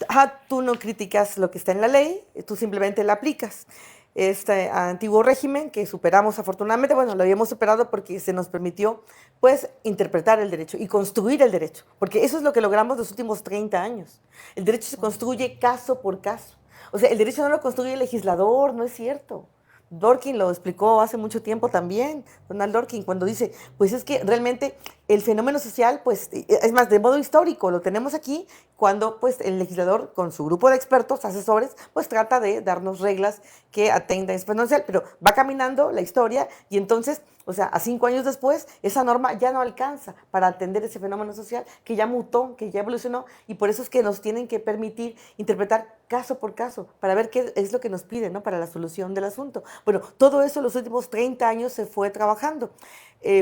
tú no criticas lo que está en la ley, tú simplemente la aplicas. Este antiguo régimen que superamos afortunadamente, bueno, lo habíamos superado porque se nos permitió pues interpretar el derecho y construir el derecho, porque eso es lo que logramos los últimos 30 años. El derecho se construye caso por caso. O sea, el derecho no lo construye el legislador, no es cierto. Dworkin lo explicó hace mucho tiempo también, Donald Dworkin, cuando dice, pues es que realmente el fenómeno social, pues es más, de modo histórico, lo tenemos aquí cuando pues el legislador con su grupo de expertos, asesores, pues trata de darnos reglas que atendan el fenómeno social, pero va caminando la historia y entonces, o sea, a 5 años después, esa norma ya no alcanza para atender ese fenómeno social que ya mutó, que ya evolucionó, y por eso es que nos tienen que permitir interpretar caso por caso, para ver qué es lo que nos piden, ¿no? Para la solución del asunto. Bueno, todo eso en los últimos 30 años se fue trabajando.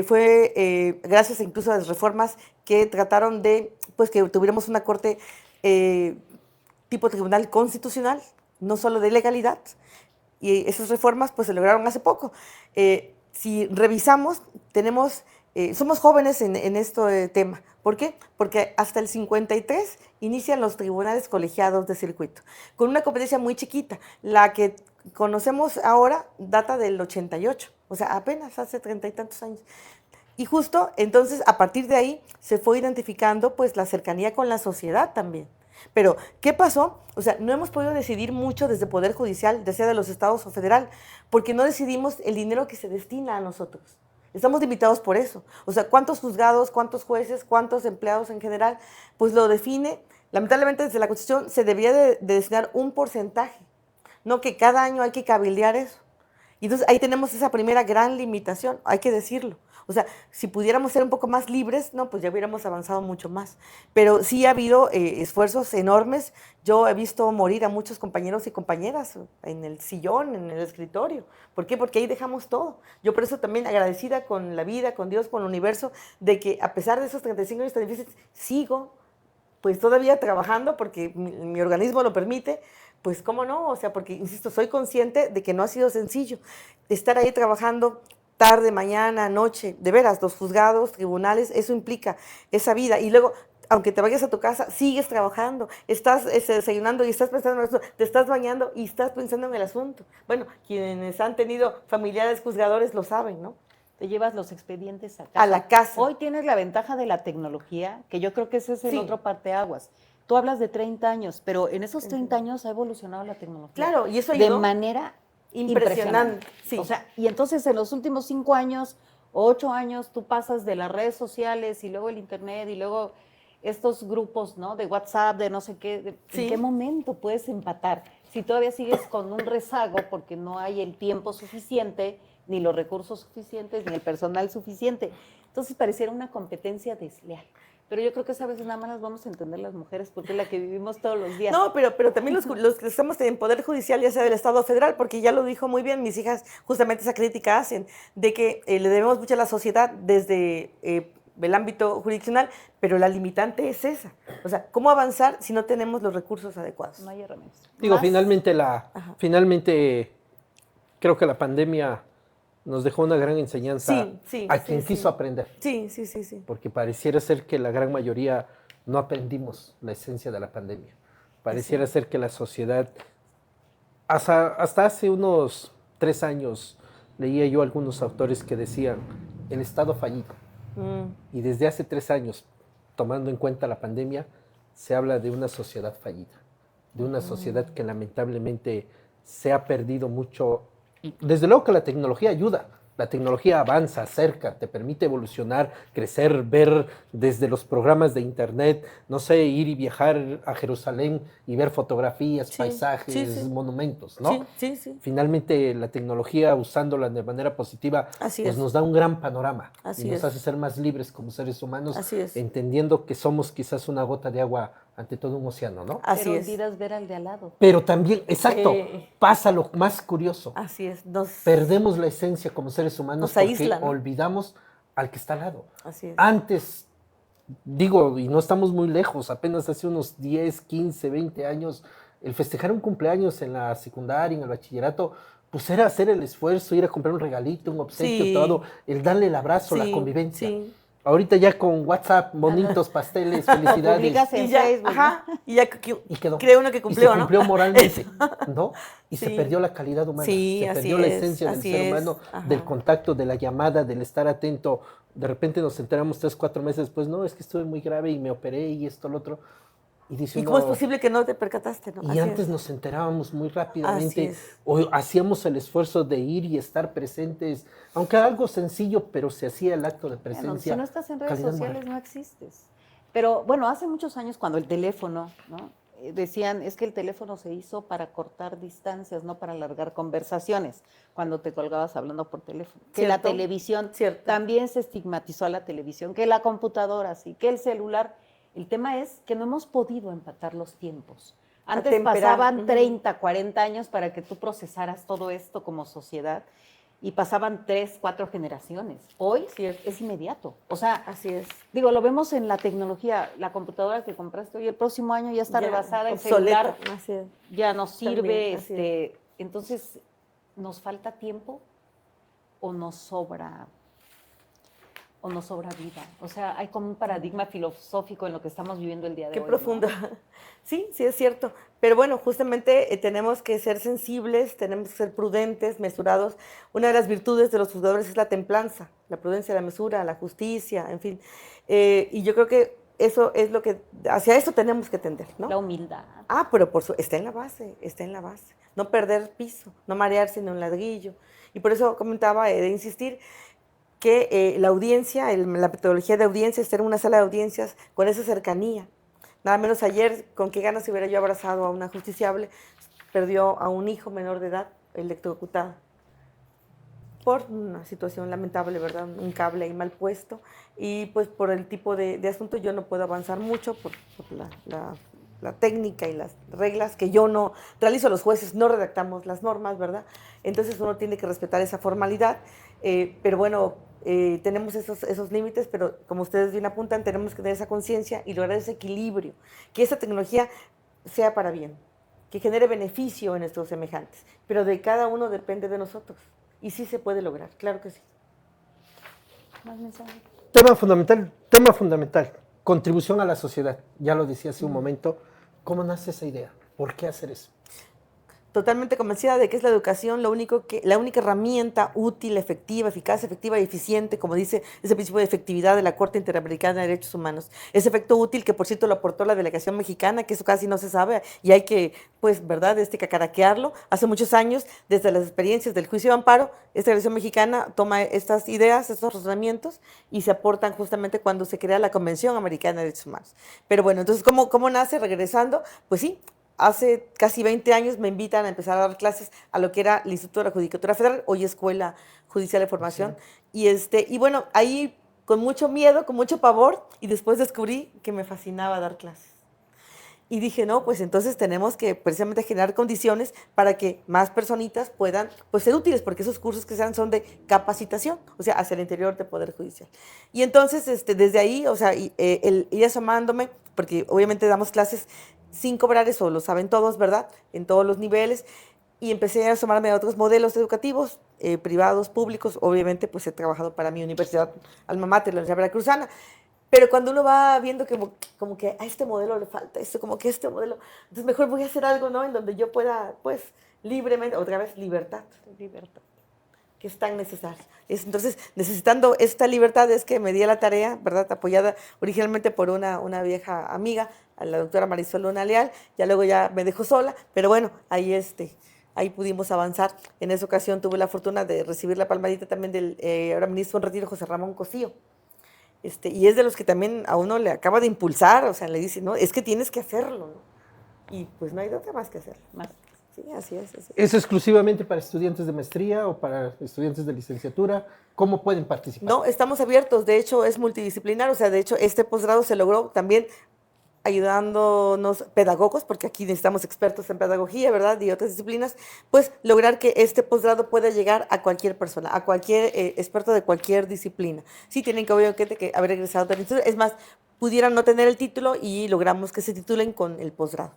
Fue gracias incluso a las reformas que trataron de, pues que tuviéramos una corte tipo tribunal constitucional, no solo de legalidad, y esas reformas pues se lograron hace poco. Si revisamos, somos jóvenes en este tema. ¿Por qué? Porque hasta el 53 inician los tribunales colegiados de circuito, con una competencia muy chiquita. La que conocemos ahora data del 88, o sea, apenas hace 30 y tantos años. Y justo entonces, a partir de ahí, se fue identificando pues la cercanía con la sociedad también. Pero, ¿qué pasó? O sea, no hemos podido decidir mucho desde el Poder Judicial, ya sea de los estados o federal, porque no decidimos el dinero que se destina a nosotros. Estamos limitados por eso. O sea, ¿cuántos juzgados, cuántos jueces, cuántos empleados en general? Pues lo define, lamentablemente desde la Constitución se debería de destinar un porcentaje, no que cada año hay que cabildear eso. Y entonces ahí tenemos esa primera gran limitación, hay que decirlo. O sea, si pudiéramos ser un poco más libres, no, pues ya hubiéramos avanzado mucho más. Pero sí ha habido esfuerzos enormes. Yo he visto morir a muchos compañeros y compañeras en el sillón, en el escritorio. ¿Por qué? Porque ahí dejamos todo. Yo por eso también agradecida con la vida, con Dios, con el universo, de que a pesar de esos 35 años tan difíciles, sigo pues todavía trabajando porque mi organismo lo permite. Pues cómo no, o sea, porque, insisto, soy consciente de que no ha sido sencillo estar ahí trabajando tarde, mañana, noche, de veras, los juzgados, tribunales, eso implica esa vida. Y luego, aunque te vayas a tu casa, sigues trabajando, estás desayunando y estás pensando en el asunto, te estás bañando y estás pensando en el asunto. Bueno, quienes han tenido familiares juzgadores lo saben, ¿no? Te llevas los expedientes a casa. A la casa. Hoy tienes la ventaja de la tecnología, que yo creo que ese es el Sí. otro parteaguas. Tú hablas de 30 años, pero en esos 30 años ha evolucionado la tecnología. Claro, y eso de ayudó. manera Impresionante, sí. O sea, y entonces en los últimos 5 años, 8 años, tú pasas de las redes sociales y luego el internet y luego estos grupos, ¿no? De WhatsApp, de no sé qué. Sí. ¿En qué momento puedes empatar? Si todavía sigues con un rezago porque no hay el tiempo suficiente, ni los recursos suficientes, ni el personal suficiente. Entonces pareciera una competencia desleal. Pero yo creo que esa vez nada más las vamos a entender las mujeres porque es la que vivimos todos los días. No, pero también los que estamos en Poder Judicial, ya sea del Estado federal, porque ya lo dijo muy bien, mis hijas justamente esa crítica hacen, de que le debemos mucho a la sociedad desde el ámbito jurisdiccional, pero la limitante es esa. O sea, ¿cómo avanzar si no tenemos los recursos adecuados? No hay herramientas. Digo, Más- finalmente creo que la pandemia nos dejó una gran enseñanza a quien quiso aprender. Sí. Porque pareciera ser que la gran mayoría no aprendimos la esencia de la pandemia. Pareciera ser que la sociedad, hasta hace unos 3 años, leía yo algunos autores que decían, el Estado fallido. Y desde hace 3 años, tomando en cuenta la pandemia, se habla de una sociedad fallida, de una sociedad que lamentablemente se ha perdido mucho. Desde luego que la tecnología ayuda, la tecnología avanza, acerca, te permite evolucionar, crecer, ver desde los programas de internet, no sé, ir y viajar a Jerusalén y ver fotografías, Sí, paisajes, sí. monumentos, ¿no? Sí. Finalmente la tecnología, usándola de manera positiva, Así pues es. nos da un gran panorama Así y nos es. hace ser más libres como seres humanos, Así es. entendiendo que somos quizás una gota de agua ante todo un océano, ¿no? Así Pero es. olvidas ver al de al lado. Pero también, exacto, Sí. pasa lo más curioso. Así es. Perdemos la esencia como seres humanos Nos porque aísla, ¿no? olvidamos al que está al lado. Así es. Antes, digo, y no estamos muy lejos, apenas hace unos 10, 15, 20 años, el festejar un cumpleaños en la secundaria, en el bachillerato, pues era hacer el esfuerzo, ir a comprar un regalito, un obsequio, Sí. todo, el darle el abrazo, la Sí, convivencia. sí. Ahorita ya con WhatsApp, bonitos, pasteles, felicidades. Publicas en Y ya, Facebook, ¿no? ajá, y ya Y quedó. cree uno que cumplió, y se cumplió ¿no? moralmente, ¿no? Y se Sí. perdió la calidad humana, Sí, se así perdió la es, esencia del así ser es, humano, ajá. del contacto, de la llamada, del estar atento. De repente nos enteramos 3, 4 meses después, no, es que estuve muy grave y me operé y esto, lo otro. Y dice ¿Y cómo es uno, posible que no te percataste, no? y Así antes es. nos enterábamos muy Así rápidamente, es. o hacíamos el esfuerzo de ir y estar presentes, aunque algo sencillo, pero se hacía el acto de Bueno, presencia. si no estás en redes calidad sociales moral. no existes. Pero bueno, hace muchos años cuando el teléfono, ¿no? Decían, es que el teléfono se hizo para cortar distancias, no para alargar conversaciones, cuando te colgabas hablando por teléfono. Que la Cierto, televisión, cierto. también se estigmatizó a la televisión, que la computadora, sí, que el celular. El tema es que no hemos podido empatar los tiempos. Antes Atemperar, pasaban ujú. 30, 40 años para que tú procesaras todo esto como sociedad y pasaban 3, 4 generaciones. Hoy Cierto. es inmediato. O sea, Así es. digo, lo vemos en la tecnología, la computadora que compraste hoy, el próximo año ya está Ya, rebasada, el obsoleta, celular así es. ya no sirve, También, así entonces, ¿nos falta tiempo o nos sobra vida? O sea, hay como un paradigma filosófico en lo que estamos viviendo el día de Qué hoy. profundo. ¿No? Sí, sí es cierto. Pero bueno, justamente tenemos que ser sensibles, tenemos que ser prudentes, mesurados. Una de las virtudes de los juzgadores es la templanza, la prudencia, la mesura, la justicia, en fin. Y yo creo que eso es lo que, hacia eso tenemos que tender, ¿no? La humildad. Ah, pero está en la base, está en la base. No perder piso, no marearse en un ladrillo. Y por eso comentaba de insistir que la audiencia, la metodología de audiencia, estar en una sala de audiencias con esa cercanía. Nada menos ayer, con qué ganas hubiera yo abrazado a una justiciable, perdió a un hijo menor de edad, electrocutado, por una situación lamentable, ¿verdad? Un cable ahí mal puesto, y pues por el tipo de asunto yo no puedo avanzar mucho por la técnica y las reglas que yo no realizo, los jueces no redactamos las normas, ¿verdad? Entonces uno tiene que respetar esa formalidad, pero bueno, tenemos esos límites, pero como ustedes bien apuntan, tenemos que tener esa conciencia y lograr ese equilibrio, que esa tecnología sea para bien, que genere beneficio en nuestros semejantes, pero de cada uno depende de nosotros, y sí se puede lograr, claro que sí. ¿Más mensajes? Tema fundamental, contribución a la sociedad. Ya lo decía hace un momento, ¿cómo nace esa idea? ¿Por qué hacer eso? Totalmente convencida de que es la educación la única herramienta útil, efectiva, eficaz, efectiva y eficiente, como dice ese principio de efectividad de la Corte Interamericana de Derechos Humanos. Ese efecto útil que, por cierto, lo aportó la delegación mexicana, que eso casi no se sabe y hay que, pues, ¿verdad?, cacaraquearlo. Hace muchos años, desde las experiencias del juicio de amparo, esta delegación mexicana toma estas ideas, estos razonamientos y se aportan justamente cuando se crea la Convención Americana de Derechos Humanos. Pero bueno, entonces, ¿cómo nace? Regresando, pues sí, hace casi 20 años me invitan a empezar a dar clases a lo que era el Instituto de la Judicatura Federal, hoy Escuela Judicial de Formación. Sí. Y bueno, ahí con mucho miedo, con mucho pavor, y después descubrí que me fascinaba dar clases. Y dije, no, pues entonces tenemos que precisamente generar condiciones para que más personitas puedan, pues, ser útiles, porque esos cursos que se dan son de capacitación, o sea, hacia el interior del Poder Judicial. Y entonces, desde ahí, o sea, ir asomándome, porque obviamente damos clases sin cobrar, eso lo saben todos, ¿verdad?, en todos los niveles, y empecé a asomarme a otros modelos educativos, privados, públicos. Obviamente, pues he trabajado para mi universidad alma mater, la Universidad Veracruzana, pero cuando uno va viendo que como que a este modelo le falta esto, como que a este modelo, entonces mejor voy a hacer algo, ¿no?, en donde yo pueda, pues, libremente, otra vez, libertad, que es tan necesaria. Entonces, necesitando esta libertad es que me di a la tarea, ¿verdad?, apoyada originalmente por una vieja amiga, a la doctora Marisol Luna Leal, ya luego ya me dejó sola, pero bueno, ahí pudimos avanzar. En esa ocasión tuve la fortuna de recibir la palmadita también del ahora ministro en retiro, José Ramón Cosío, y es de los que también a uno le acaba de impulsar, o sea, le dice, no, es que tienes que hacerlo, ¿no? Y pues no hay otra más que hacerlo. Sí, así es. ¿Es exclusivamente para estudiantes de maestría o para estudiantes de licenciatura? ¿Cómo pueden participar? No, estamos abiertos, de hecho es multidisciplinar, o sea, de hecho este posgrado se logró también ayudándonos pedagogos, porque aquí necesitamos expertos en pedagogía, ¿verdad?, y otras disciplinas, pues lograr que este posgrado pueda llegar a cualquier persona, a cualquier experto de cualquier disciplina. Sí, tienen que obviamente que haber egresado del instituto, es más, pudieran no tener el título y logramos que se titulen con el posgrado.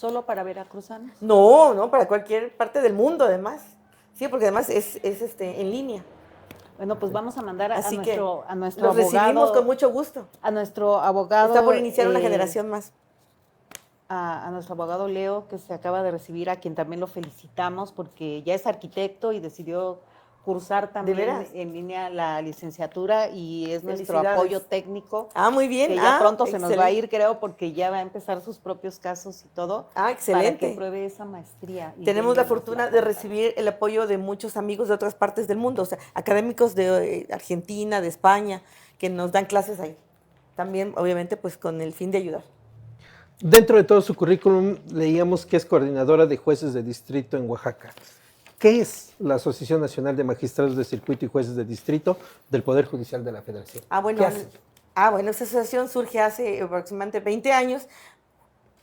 ¿Solo para veracruzanos? No, no, para cualquier parte del mundo además. Sí, porque además es en línea. Bueno, pues vamos a mandar a Así que nuestro los recibimos abogado. con mucho gusto. A nuestro abogado. Está por iniciar una generación más. A nuestro abogado Leo, que se acaba de recibir, a quien también lo felicitamos porque ya es arquitecto y decidió cursar también en línea la licenciatura y es nuestro apoyo técnico. Ah, muy bien. Que ya pronto se nos va a ir, creo, porque ya va a empezar sus propios casos y todo. Ah, excelente. Para que pruebe esa maestría. Tenemos la fortuna de recibir el apoyo de muchos amigos de otras partes del mundo, o sea, académicos de Argentina, de España, que nos dan clases ahí. También, obviamente, pues con el fin de ayudar. Dentro de todo su currículum leíamos que es coordinadora de jueces de distrito en Oaxaca. ¿Qué es la Asociación Nacional de Magistrados de Circuito y Jueces de Distrito del Poder Judicial de la Federación? Bueno, esa asociación surge hace aproximadamente 20 años,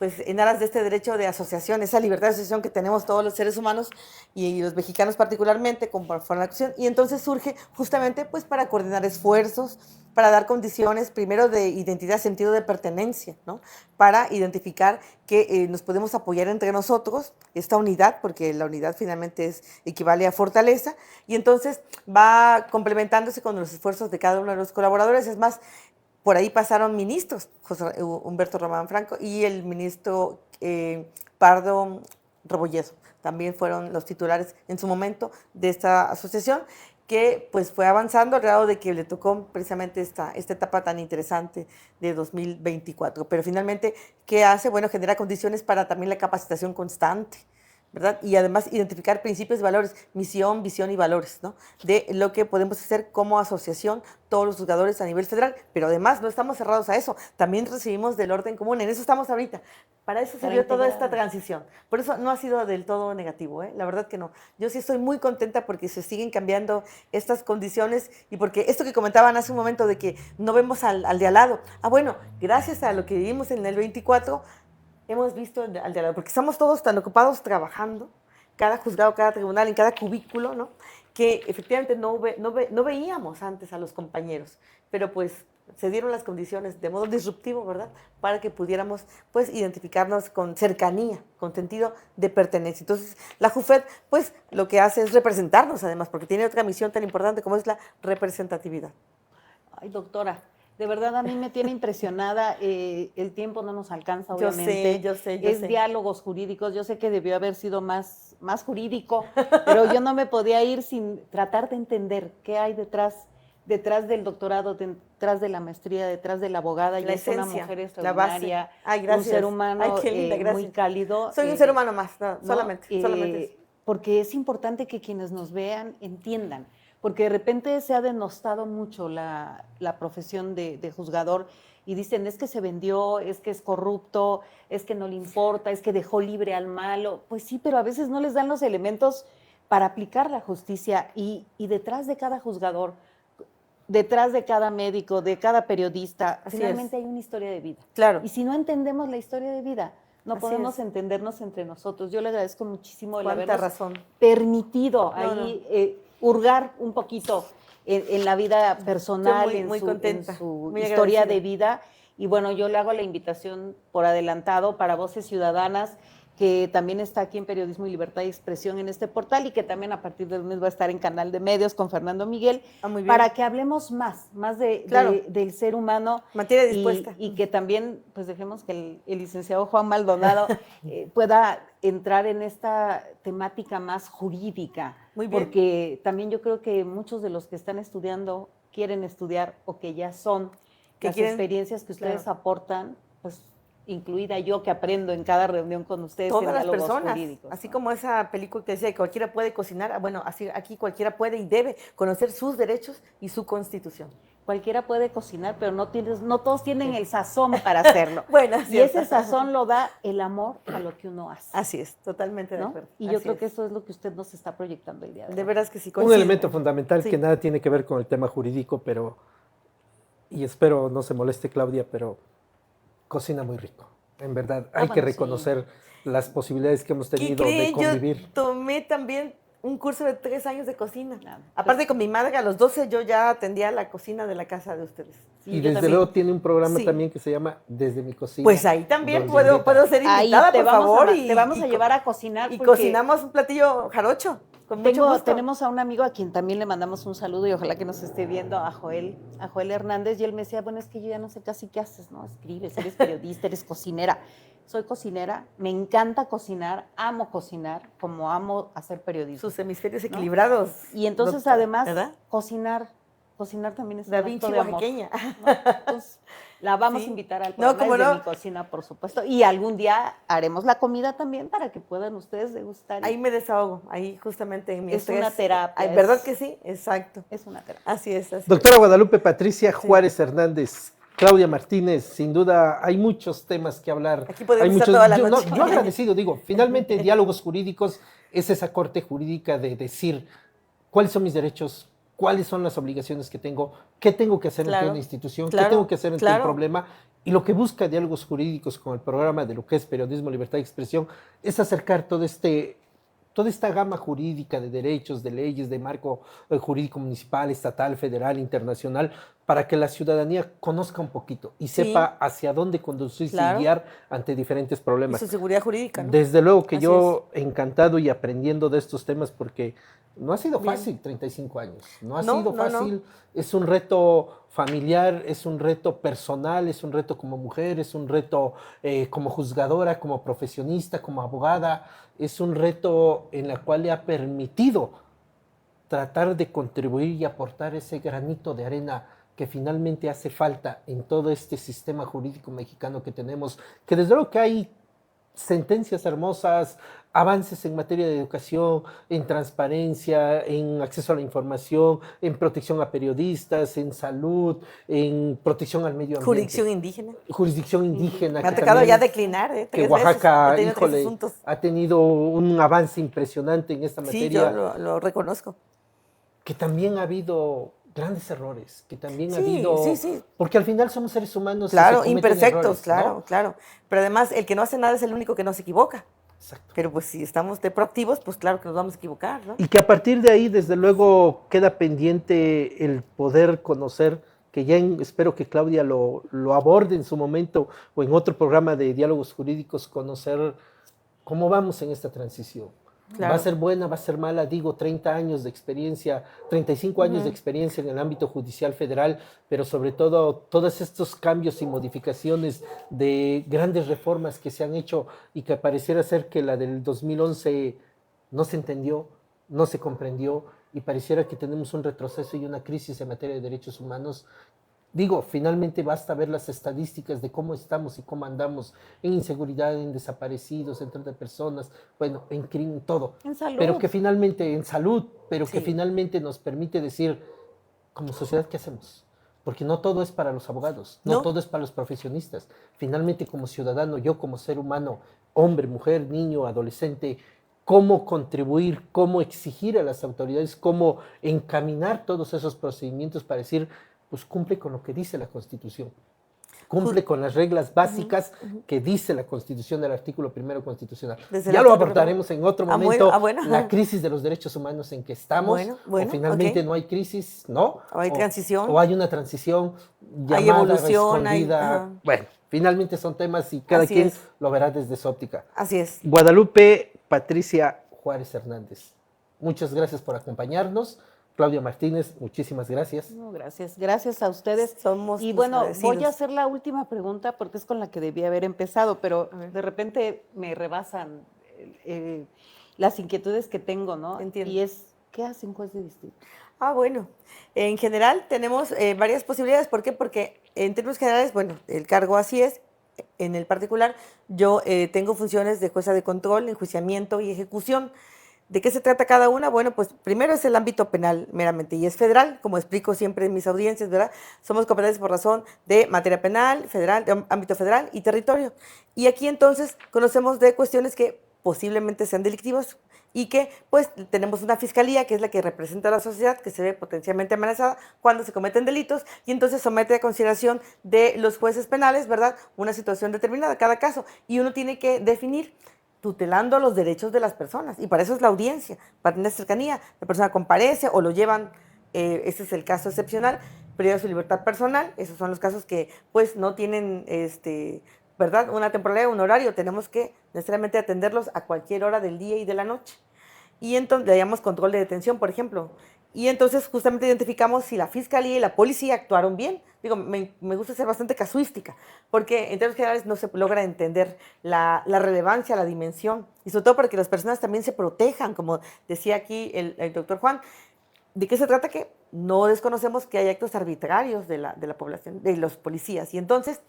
pues en aras de este derecho de asociación, esa libertad de asociación que tenemos todos los seres humanos y los mexicanos particularmente, con la Constitución, y entonces surge justamente pues para coordinar esfuerzos, para dar condiciones, primero de identidad, sentido de pertenencia, ¿no? Para identificar que nos podemos apoyar entre nosotros, esta unidad, porque la unidad finalmente equivale a fortaleza, y entonces va complementándose con los esfuerzos de cada uno de los colaboradores. Es más, por ahí pasaron ministros, José Humberto Román Franco y el ministro Pardo Rebolledo. También fueron los titulares en su momento de esta asociación, que pues fue avanzando al grado de que le tocó precisamente esta etapa tan interesante de 2024. Pero finalmente, ¿qué hace? Bueno, genera condiciones para también la capacitación constante, ¿verdad? Y además identificar principios y valores, misión, visión y valores, ¿no? De lo que podemos hacer como asociación, todos los juzgadores a nivel federal, pero además no estamos cerrados a eso, también recibimos del orden común, en eso estamos ahorita. Para eso sirvió toda esta transición. Por eso no ha sido del todo negativo, la verdad que no. Yo sí estoy muy contenta porque se siguen cambiando estas condiciones y porque esto que comentaban hace un momento de que no vemos al de al lado. Bueno, gracias a lo que vivimos en el 24, hemos visto al de al lado, porque estamos todos tan ocupados trabajando, cada juzgado, cada tribunal, en cada cubículo, ¿no? Que efectivamente no veíamos antes a los compañeros, pero pues se dieron las condiciones de modo disruptivo, ¿verdad? Para que pudiéramos pues identificarnos con cercanía, con sentido de pertenencia. Entonces, la JUFED pues lo que hace es representarnos además, porque tiene otra misión tan importante como es la representatividad. Ay, doctora, de verdad a mí me tiene impresionada, el tiempo no nos alcanza, obviamente. Yo sé. Es diálogos jurídicos, yo sé que debió haber sido más jurídico, pero yo no me podía ir sin tratar de entender qué hay detrás del doctorado, detrás de la maestría, detrás de la abogada. La esencia, es una mujer extraordinaria, un ser humano muy cálido. Soy un ser humano más, solamente. Porque es importante que quienes nos vean entiendan, porque de repente se ha denostado mucho la profesión de juzgador y dicen, es que se vendió, es que es corrupto, es que no le importa, es que dejó libre al malo. Pues sí, pero a veces no les dan los elementos para aplicar la justicia y detrás de cada juzgador, detrás de cada médico, de cada periodista, finalmente hay una historia de vida. Claro. Y si no entendemos la historia de vida, no podemos entendernos entre nosotros. Yo le agradezco muchísimo el habernos permitido hurgar un poquito en la vida personal, en su historia de vida. Y bueno, yo le hago la invitación por adelantado para Voces Ciudadanas, que también está aquí en Periodismo y Libertad de Expresión en este portal y que también a partir del lunes va a estar en Canal de Medios con Fernando Miguel, para que hablemos más del ser humano. Materia dispuesta. Y que también, pues dejemos que el licenciado Juan Maldonado pueda entrar en esta temática más jurídica. Muy bien. Porque también yo creo que muchos de los que están estudiando quieren estudiar o que ya son, experiencias que ustedes aportan, pues incluida yo que aprendo en cada reunión con ustedes. Todas las personas, jurídicos, así como esa película que decía que cualquiera puede cocinar, bueno, así aquí cualquiera puede y debe conocer sus derechos y su Constitución. Cualquiera puede cocinar, pero no todos tienen el sazón para hacerlo. Bueno, y ese sazón lo da el amor a lo que uno hace. Así es, totalmente de acuerdo. Y yo creo que eso es lo que usted nos está proyectando el día de hoy. De veras que sí. Un elemento fundamental que nada tiene que ver con el tema jurídico, pero, y espero no se moleste Claudia, pero cocina muy rico. En verdad, hay que reconocer las posibilidades que hemos tenido de convivir. Yo tomé también un curso de 3 años de cocina. Nada. Aparte con mi madre, a los 12 yo ya atendía la cocina de la casa de ustedes. Sí, Y yo desde también. luego tiene un programa Sí. también que se llama Desde mi cocina. Pues ahí también donde puedo invita. ser Ahí invitada, te por vamos favor. te vamos a llevar a cocinar. Y porque cocinamos un platillo jarocho, con mucho gusto. tenemos a un amigo a quien también le mandamos un saludo y ojalá que nos esté viendo, a Joel Hernández, y él me decía, bueno, es que yo ya no sé casi qué haces, ¿no? Escribes, eres periodista, eres cocinera. Soy cocinera, me encanta cocinar, amo cocinar, como amo hacer periodismo. Sus hemisferios equilibrados. Y entonces, doctora, además, ¿verdad? cocinar también es Da un Vinci acto de amor, oaxaqueña. ¿no? Entonces, la vamos Sí. a invitar al No, programa cómo Desde no. mi cocina, por supuesto. Y algún día haremos la comida también para que puedan ustedes degustar. Ahí me desahogo, ahí justamente en mi Es estrés. una terapia, Ay, ¿verdad es- que sí? Exacto. Es una terapia. Así es. Así Doctora Guadalupe Patricia Juárez Hernández, Claudia Martínez, sin duda hay muchos temas que hablar. Aquí podemos hay estar muchos, toda la yo, noche. yo agradecido, digo, finalmente diálogos jurídicos es esa corte jurídica de decir cuáles son mis derechos, cuáles son las obligaciones que tengo, qué tengo que hacer ante Claro, una institución, claro, qué tengo que hacer ante claro. un problema. Y lo que busca Diálogos Jurídicos con el programa de lo que es periodismo, libertad de expresión, es acercar toda esta gama jurídica de derechos, de leyes, de marco jurídico municipal, estatal, federal, internacional, para que la ciudadanía conozca un poquito y Sí. sepa hacia dónde conducirse Claro. y guiar ante diferentes Y problemas. su seguridad jurídica, ¿no? Desde luego que Así yo encantado y aprendiendo de estos temas porque no ha sido Bien. fácil 35 años, no ha No, sido no, no. fácil, es un reto familiar, es un reto personal, es un reto como mujer, es un reto como juzgadora, como profesionista, como abogada, es un reto en el cual le ha permitido tratar de contribuir y aportar ese granito de arena que finalmente hace falta en todo este sistema jurídico mexicano que tenemos, que desde luego que hay sentencias hermosas, avances en materia de educación, en transparencia, en acceso a la información, en protección a periodistas, en salud, en protección al medio ambiente. Jurisdicción indígena. Jurisdicción indígena. Me ha que tocado también ya es- declinar, que 3 Oaxaca, veces. He tenido 3 híjole, asuntos. ha tenido un avance impresionante en esta Sí, materia, yo lo reconozco. que también ha habido grandes errores, que también ha Sí, habido... sí, sí. Porque al final somos seres humanos y se Claro, cometen imperfectos, errores, ¿no? claro, claro. Pero además, el que no hace nada es el único que no se equivoca. Exacto. Pero pues si estamos de proactivos, pues claro que nos vamos a equivocar, ¿no? Y que a partir de ahí, desde luego, queda pendiente el poder conocer, que ya espero que Claudia lo aborde en su momento o en otro programa de diálogos jurídicos, conocer cómo vamos en esta transición. Claro. ¿Va a ser buena, va a ser mala? Digo, 30 años de experiencia, 35 años de experiencia en el ámbito judicial federal, pero sobre todo todos estos cambios y modificaciones de grandes reformas que se han hecho y que pareciera ser que la del 2011 no se entendió, no se comprendió y pareciera que tenemos un retroceso y una crisis en materia de derechos humanos. Digo, finalmente basta ver las estadísticas de cómo estamos y cómo andamos en inseguridad, en desaparecidos, en trata de personas, bueno, en crimen, todo. En salud. Pero que finalmente, en salud, pero que Sí. finalmente nos permite decir, como sociedad, ¿qué hacemos? Porque no todo es para los abogados, no No. todo es para los profesionistas. Finalmente, como ciudadano, yo como ser humano, hombre, mujer, niño, adolescente, cómo contribuir, cómo exigir a las autoridades, cómo encaminar todos esos procedimientos para decir, pues cumple con lo que dice la Constitución, cumple con las reglas básicas que dice la Constitución del artículo 1 constitucional. Desde Ya el lo artículo abordaremos en otro Ah, momento, bueno. la crisis de los derechos humanos en que estamos, Bueno, o finalmente ok. no hay crisis, ¿no? O hay transición. O hay una transición Hay llamada, evolución, hay- escondida. ajá. Bueno, finalmente son temas y cada Así quien es. lo verá desde su óptica. Así es. Guadalupe Patricia Juárez Hernández, muchas gracias por acompañarnos. Claudia Martínez, muchísimas gracias. No, gracias. Gracias a ustedes. Somos Y los bueno, agradecidos. voy a hacer la última pregunta porque es con la que debía haber empezado, pero A ver. de repente me rebasan las inquietudes que tengo, ¿no? Entiendo. Y es, ¿qué hace un juez de distrito? Ah, bueno. En general tenemos varias posibilidades. ¿Por qué? Porque en términos generales, bueno, el cargo así es. En el particular, yo tengo funciones de jueza de control, enjuiciamiento y ejecución. ¿De qué se trata cada una? Bueno, pues primero es el ámbito penal meramente y es federal, como explico siempre en mis audiencias, ¿verdad? Somos competentes por razón de materia penal, federal, de ámbito federal y territorio. Y aquí entonces conocemos de cuestiones que posiblemente sean delictivas y que pues tenemos una fiscalía que es la que representa a la sociedad que se ve potencialmente amenazada cuando se cometen delitos y entonces somete a consideración de los jueces penales, ¿verdad? Una situación determinada, cada caso, y uno tiene que definir tutelando los derechos de las personas. Y para eso es la audiencia, para tener cercanía. La persona comparece o lo llevan, ese es el caso excepcional, priva su libertad personal. Esos son los casos que pues no tienen ¿verdad? Una temporalidad, un horario. Tenemos que necesariamente atenderlos a cualquier hora del día y de la noche. Y entonces le llamamos control de detención, por ejemplo. Y entonces justamente identificamos si la fiscalía y la policía actuaron bien. Digo, me gusta ser bastante casuística, porque en términos generales no se logra entender la relevancia, la dimensión, y sobre todo para que las personas también se protejan, como decía aquí el doctor Juan. ¿De qué se trata? Que no desconocemos que hay actos arbitrarios de la población, de los policías, y entonces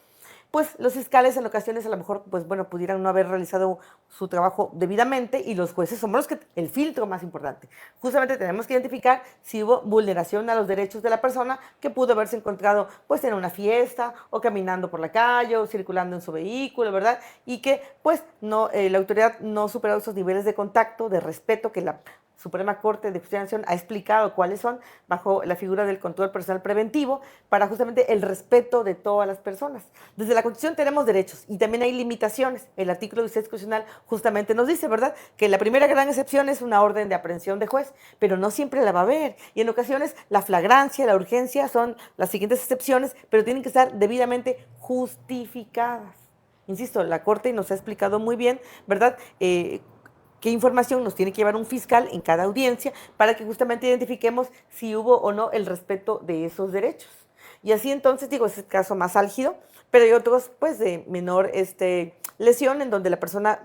pues los fiscales en ocasiones a lo mejor, pues bueno, pudieran no haber realizado su trabajo debidamente, y los jueces somos los que, el filtro más importante. Justamente tenemos que identificar si hubo vulneración a los derechos de la persona que pudo haberse encontrado pues en una fiesta o caminando por la calle o circulando en su vehículo, ¿verdad? Y que pues no, la autoridad no superó esos niveles de contacto, de respeto que la Suprema Corte de Justicia de la Nación ha explicado cuáles son bajo la figura del control personal preventivo para justamente el respeto de todas las personas. Desde la Constitución tenemos derechos y también hay limitaciones. El artículo 16 constitucional justamente nos dice, ¿verdad?, que la primera gran excepción es una orden de aprehensión de juez, pero no siempre la va a haber. Y en ocasiones la flagrancia, la urgencia son las siguientes excepciones, pero tienen que estar debidamente justificadas. Insisto, la Corte nos ha explicado muy bien, ¿verdad?, qué información nos tiene que llevar un fiscal en cada audiencia para que justamente identifiquemos si hubo o no el respeto de esos derechos. Y así entonces, digo, es el caso más álgido, pero hay otros pues de menor lesión en donde la persona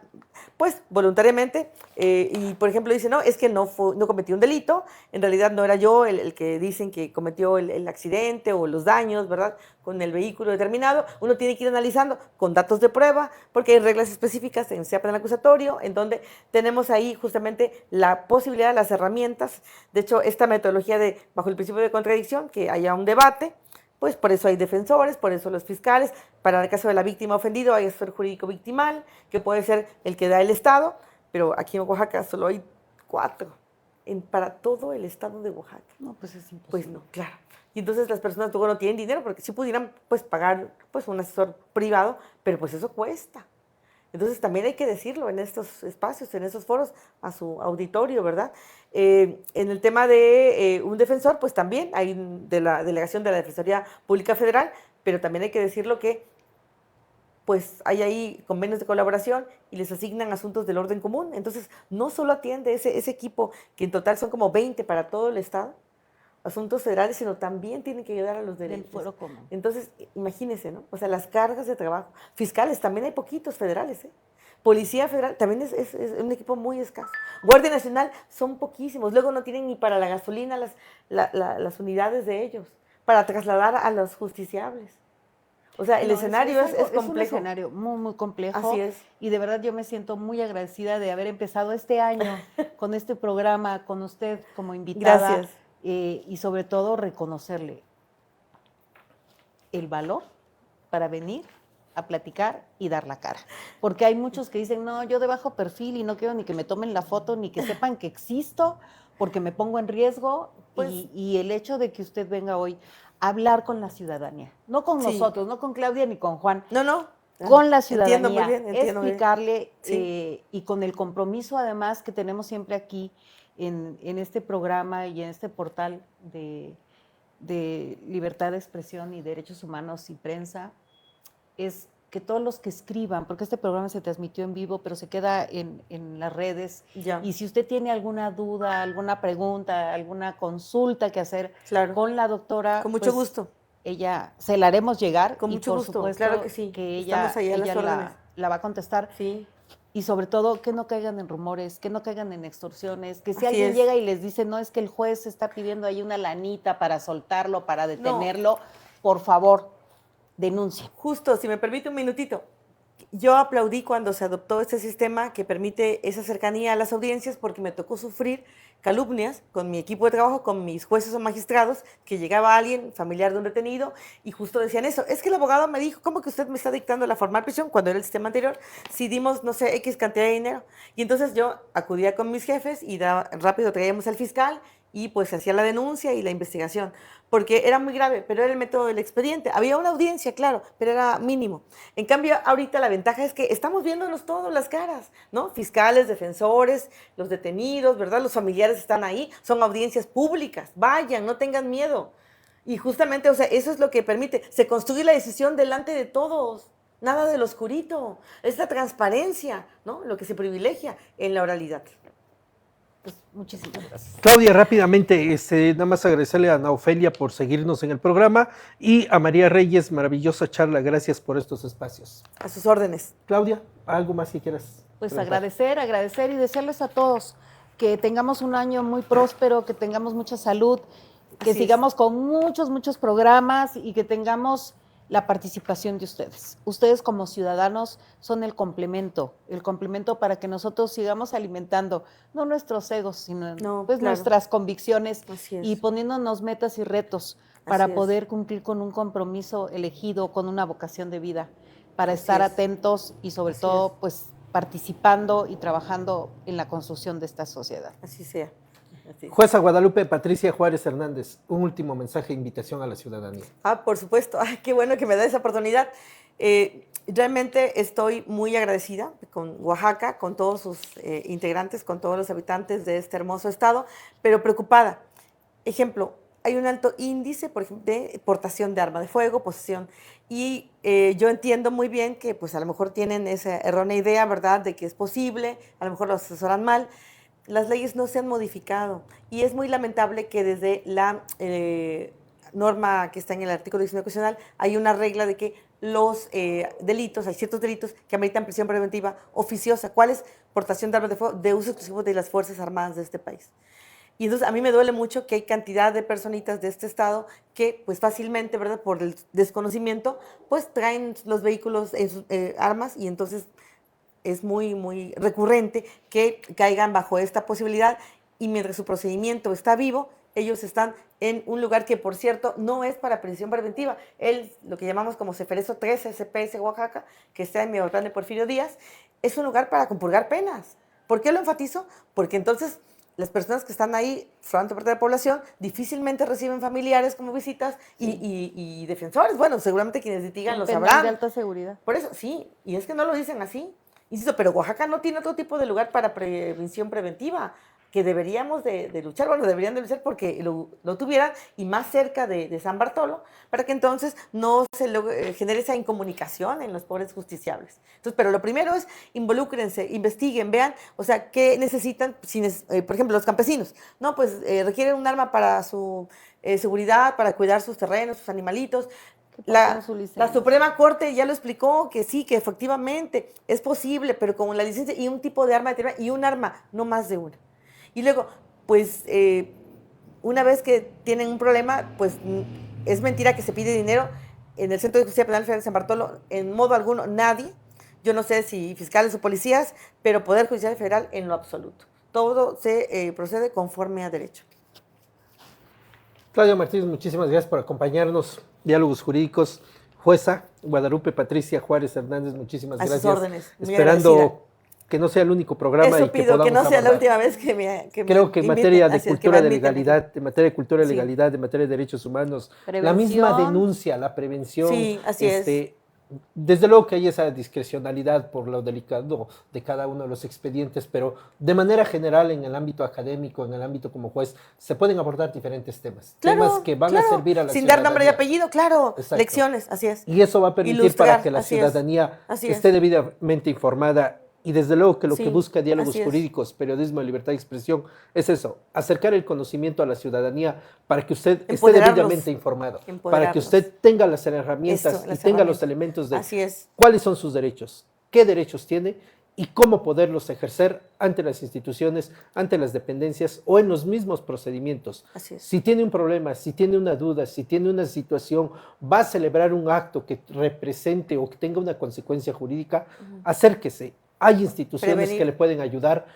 pues voluntariamente y por ejemplo dice, no, es que no cometí un delito, en realidad no era yo el que dicen que cometió el accidente o los daños, ¿verdad?, con el vehículo determinado. Uno tiene que ir analizando con datos de prueba, porque hay reglas específicas en el penal acusatorio, en donde tenemos ahí justamente la posibilidad, las herramientas. De hecho, esta metodología de bajo el principio de contradicción, que haya un debate, pues por eso hay defensores, por eso los fiscales. Para el caso de la víctima ofendido hay asesor jurídico victimal, que puede ser el que da el Estado, pero aquí en Oaxaca solo hay 4 para todo el estado de Oaxaca. No, pues es imposible. Pues no, claro. Y entonces las personas luego no tienen dinero, porque sí pudieran pues pagar pues un asesor privado, pero pues eso cuesta. Entonces también hay que decirlo en estos espacios, en estos foros, a su auditorio, ¿verdad? En el tema de un defensor, pues también hay de la delegación de la Defensoría Pública Federal, pero también hay que decirlo que pues hay ahí convenios de colaboración y les asignan asuntos del orden común. Entonces no solo atiende ese equipo, que en total son como 20 para todo el estado, asuntos federales, sino también tienen que ayudar a los derechos. Del fuero común. Entonces, imagínense, ¿no? O sea, las cargas de trabajo. Fiscales, también hay poquitos federales, ¿eh? Policía Federal, también es un equipo muy escaso. Guardia Nacional, son poquísimos. Luego no tienen ni para la gasolina las unidades de ellos, para trasladar a los justiciables. O sea, el escenario es complejo. Es un escenario muy, muy complejo. Así es. Y de verdad yo me siento muy agradecida de haber empezado este año con este programa, con usted como invitada. Gracias. Y sobre todo reconocerle el valor para venir a platicar y dar la cara. Porque hay muchos que dicen, no, yo de bajo perfil y no quiero ni que me tomen la foto, ni que sepan que existo, porque me pongo en riesgo. Pues, y el hecho de que usted venga hoy a hablar con la ciudadanía, no con nosotros, no con Claudia ni con Juan, no. Con la ciudadanía, Entiendo muy bien, explicarle sí. Y con el compromiso además que tenemos siempre aquí en este programa y en este portal de libertad de expresión y derechos humanos y prensa, es que todos los que escriban, porque este programa se transmitió en vivo, pero se queda en las redes, Ya. Y si usted tiene alguna duda, alguna pregunta, alguna consulta que hacer Claro. con la doctora, con mucho gusto. Ella se la haremos llegar con y mucho por gusto, supuesto claro que sí. que ella la va a contestar. Sí. Y sobre todo que no caigan en rumores, que no caigan en extorsiones, que si Así alguien es. llega y les dice, no, es que el juez está pidiendo ahí una lanita para soltarlo, para detenerlo, por favor, denuncien. Justo, si me permite un minutito. Yo aplaudí cuando se adoptó este sistema que permite esa cercanía a las audiencias, porque me tocó sufrir calumnias con mi equipo de trabajo, con mis jueces o magistrados, que llegaba alguien, familiar de un detenido, y justo decían eso. Es que el abogado me dijo, ¿cómo que usted me está dictando la formal prisión cuando era el sistema anterior? Si dimos, no sé, X cantidad de dinero. Y entonces yo acudía con mis jefes y rápido traíamos al fiscal y pues se hacía la denuncia y la investigación, porque era muy grave, pero era el método del expediente. Había una audiencia, claro, pero era mínimo. En cambio, ahorita la ventaja es que estamos viéndonos todos las caras, ¿no? Fiscales, defensores, los detenidos, ¿verdad? Los familiares están ahí, son audiencias públicas, vayan, no tengan miedo. Y justamente, o sea, eso es lo que permite, se construye la decisión delante de todos, nada del oscurito, es la transparencia, ¿no? Lo que se privilegia en la oralidad. Pues muchísimas gracias. Claudia, rápidamente, nada más agradecerle a Ana Ofelia por seguirnos en el programa y a María Reyes, maravillosa charla, gracias por estos espacios. A sus órdenes. Claudia, ¿algo más que quieras? Pues preguntar? agradecer y desearles a todos que tengamos un año muy próspero, que tengamos mucha salud, que Así sigamos con muchos programas y que tengamos la participación de ustedes. Ustedes como ciudadanos son el complemento para que nosotros sigamos alimentando, no nuestros egos, sino pues claro. nuestras convicciones Así es. y poniéndonos metas y retos para Así es. poder cumplir con un compromiso elegido, con una vocación de vida, para Así estar es. atentos y sobre Así todo es. pues participando y trabajando en la construcción de esta sociedad. Así sea. Así es. Jueza Guadalupe Patricia Juárez Hernández, un último mensaje e invitación a la ciudadanía. Por supuesto. Ay, qué bueno que me da esa oportunidad. Realmente estoy muy agradecida con Oaxaca, con todos sus integrantes, con todos los habitantes de este hermoso estado, pero preocupada. Ejemplo, hay un alto índice, por ejemplo, de portación de arma de fuego, posesión, y yo entiendo muy bien que pues a lo mejor tienen esa errónea idea, ¿verdad?, de que es posible, a lo mejor lo asesoran mal. Las leyes no se han modificado y es muy lamentable que desde la norma que está en el artículo 19 constitucional hay una regla de que los delitos, hay ciertos delitos que ameritan prisión preventiva oficiosa. ¿Cuál es? Portación de armas de fuego de uso exclusivo de las Fuerzas Armadas de este país. Y entonces a mí me duele mucho que hay cantidad de personitas de este estado que pues fácilmente, ¿verdad?, por el desconocimiento, pues traen los vehículos en sus armas y entonces es muy recurrente que caigan bajo esta posibilidad y mientras su procedimiento está vivo, ellos están en un lugar que, por cierto, no es para prisión preventiva. Lo que llamamos como Ceferezo 13, CPS Oaxaca, que está en Miahuatlán de Porfirio Díaz, es un lugar para compurgar penas. ¿Por qué lo enfatizo? Porque entonces las personas que están ahí, formando parte de la población, difícilmente reciben familiares como visitas y defensores. Bueno, seguramente quienes litigan lo sabrán. De alta seguridad. Por eso, sí, y es que no lo dicen así. Insisto, pero Oaxaca no tiene otro tipo de lugar para prevención preventiva, que deberíamos de luchar, bueno, deberían de luchar porque lo tuvieran y más cerca de San Bartolo, para que entonces no se genere esa incomunicación en los pobres justiciables. Entonces, pero lo primero es involúcrense, investiguen, vean, o sea, qué necesitan, por ejemplo, los campesinos, no, pues requieren un arma para su seguridad, para cuidar sus terrenos, sus animalitos. La Suprema Corte ya lo explicó, que sí, que efectivamente es posible, pero con la licencia y un tipo de arma determinada, y un arma, no más de una. Y luego, pues, una vez que tienen un problema, pues es mentira que se pide dinero en el Centro de Justicia Penal Federal de San Bartolo, en modo alguno, nadie. Yo no sé si fiscales o policías, pero Poder Judicial Federal en lo absoluto. Todo se procede conforme a derecho. Claudia Martínez, muchísimas gracias por acompañarnos. Diálogos Jurídicos. Jueza Guadalupe Patricia Juárez Hernández, muchísimas gracias. A sus órdenes. Muy Esperando agradecida. Que no sea el único programa Eso y que pido, podamos que no sea la abordar. última vez que me Creo que en materia de cultura de legalidad, aquí. en materia de cultura de Sí. legalidad, en materia de derechos humanos, Prevención. la misma denuncia, la prevención. Sí, así es. Desde luego que hay esa discrecionalidad por lo delicado de cada uno de los expedientes, pero de manera general en el ámbito académico, en el ámbito como juez, se pueden abordar diferentes temas. Claro, temas que van claro. a servir a la Sin ciudadanía. dar nombre y apellido, claro. Exacto. Lecciones, así es. Y eso va a permitir Ilustrar, para que la así es. ciudadanía Así es. esté debidamente informada. Y desde luego que lo Sí, que busca Diálogos así es. Jurídicos, periodismo de libertad de expresión, es eso, acercar el conocimiento a la ciudadanía para que usted esté Empoderarlos. debidamente informado, para que Empoderarlos. usted tenga las herramientas Eso, y las tenga los herramientas. elementos de Así es. cuáles son sus derechos, qué derechos tiene y cómo poderlos ejercer ante las instituciones, ante las dependencias o en los mismos procedimientos. Así es. Si tiene un problema, si tiene una duda, si tiene una situación, va a celebrar un acto que represente o que tenga una consecuencia jurídica, acérquese. Hay instituciones Prevenir. que le pueden ayudar,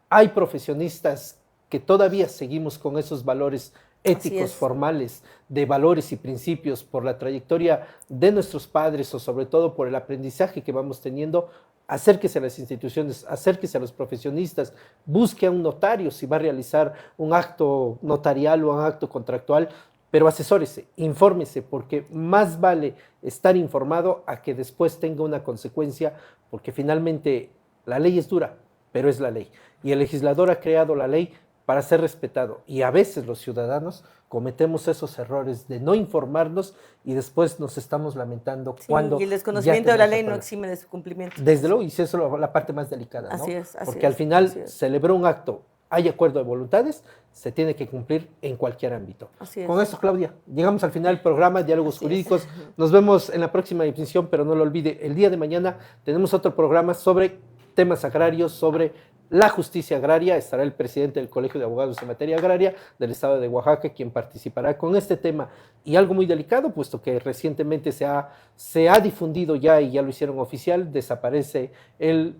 hay profesionistas que todavía seguimos con esos valores éticos, es. formales, de valores y principios por la trayectoria de nuestros padres o sobre todo por el aprendizaje que vamos teniendo. acérquese a las instituciones, acérquese a los profesionistas, busque a un notario si va a realizar un acto notarial o un acto contractual, pero asesórese, infórmese, porque más vale estar informado a que después tenga una consecuencia, porque finalmente la ley es dura, pero es la ley. Y el legislador ha creado la ley para ser respetado. Y a veces los ciudadanos cometemos esos errores de no informarnos y después nos estamos lamentando Sí, cuando y el desconocimiento ya de la tenemos ley el no problema. exime de su cumplimiento. Desde luego, y eso es la parte más delicada, ¿no? Así es, así Porque al es, final así es. celebró un acto, hay acuerdo de voluntades, se tiene que cumplir en cualquier ámbito. Así es. Con esto, Claudia, llegamos al final del programa Diálogos Así es. Jurídicos. Nos vemos en la próxima emisión, pero no lo olvide, el día de mañana tenemos otro programa sobre temas agrarios, sobre la justicia agraria. Estará el presidente del Colegio de Abogados en Materia Agraria del Estado de Oaxaca, quien participará con este tema y algo muy delicado, puesto que recientemente se ha difundido ya y ya lo hicieron oficial, desaparece el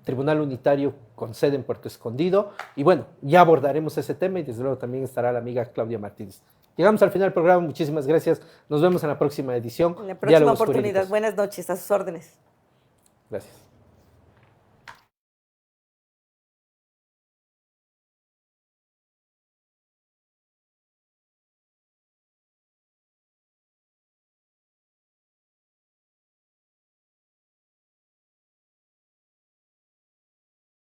Tribunal Unitario con sede en Puerto Escondido. Y bueno, ya abordaremos ese tema y desde luego también estará la amiga Claudia Martínez. Llegamos al final del programa, muchísimas gracias. Nos vemos en la próxima edición. En la próxima Diálogos oportunidad. Jurídicos. Buenas noches, a sus órdenes. Gracias.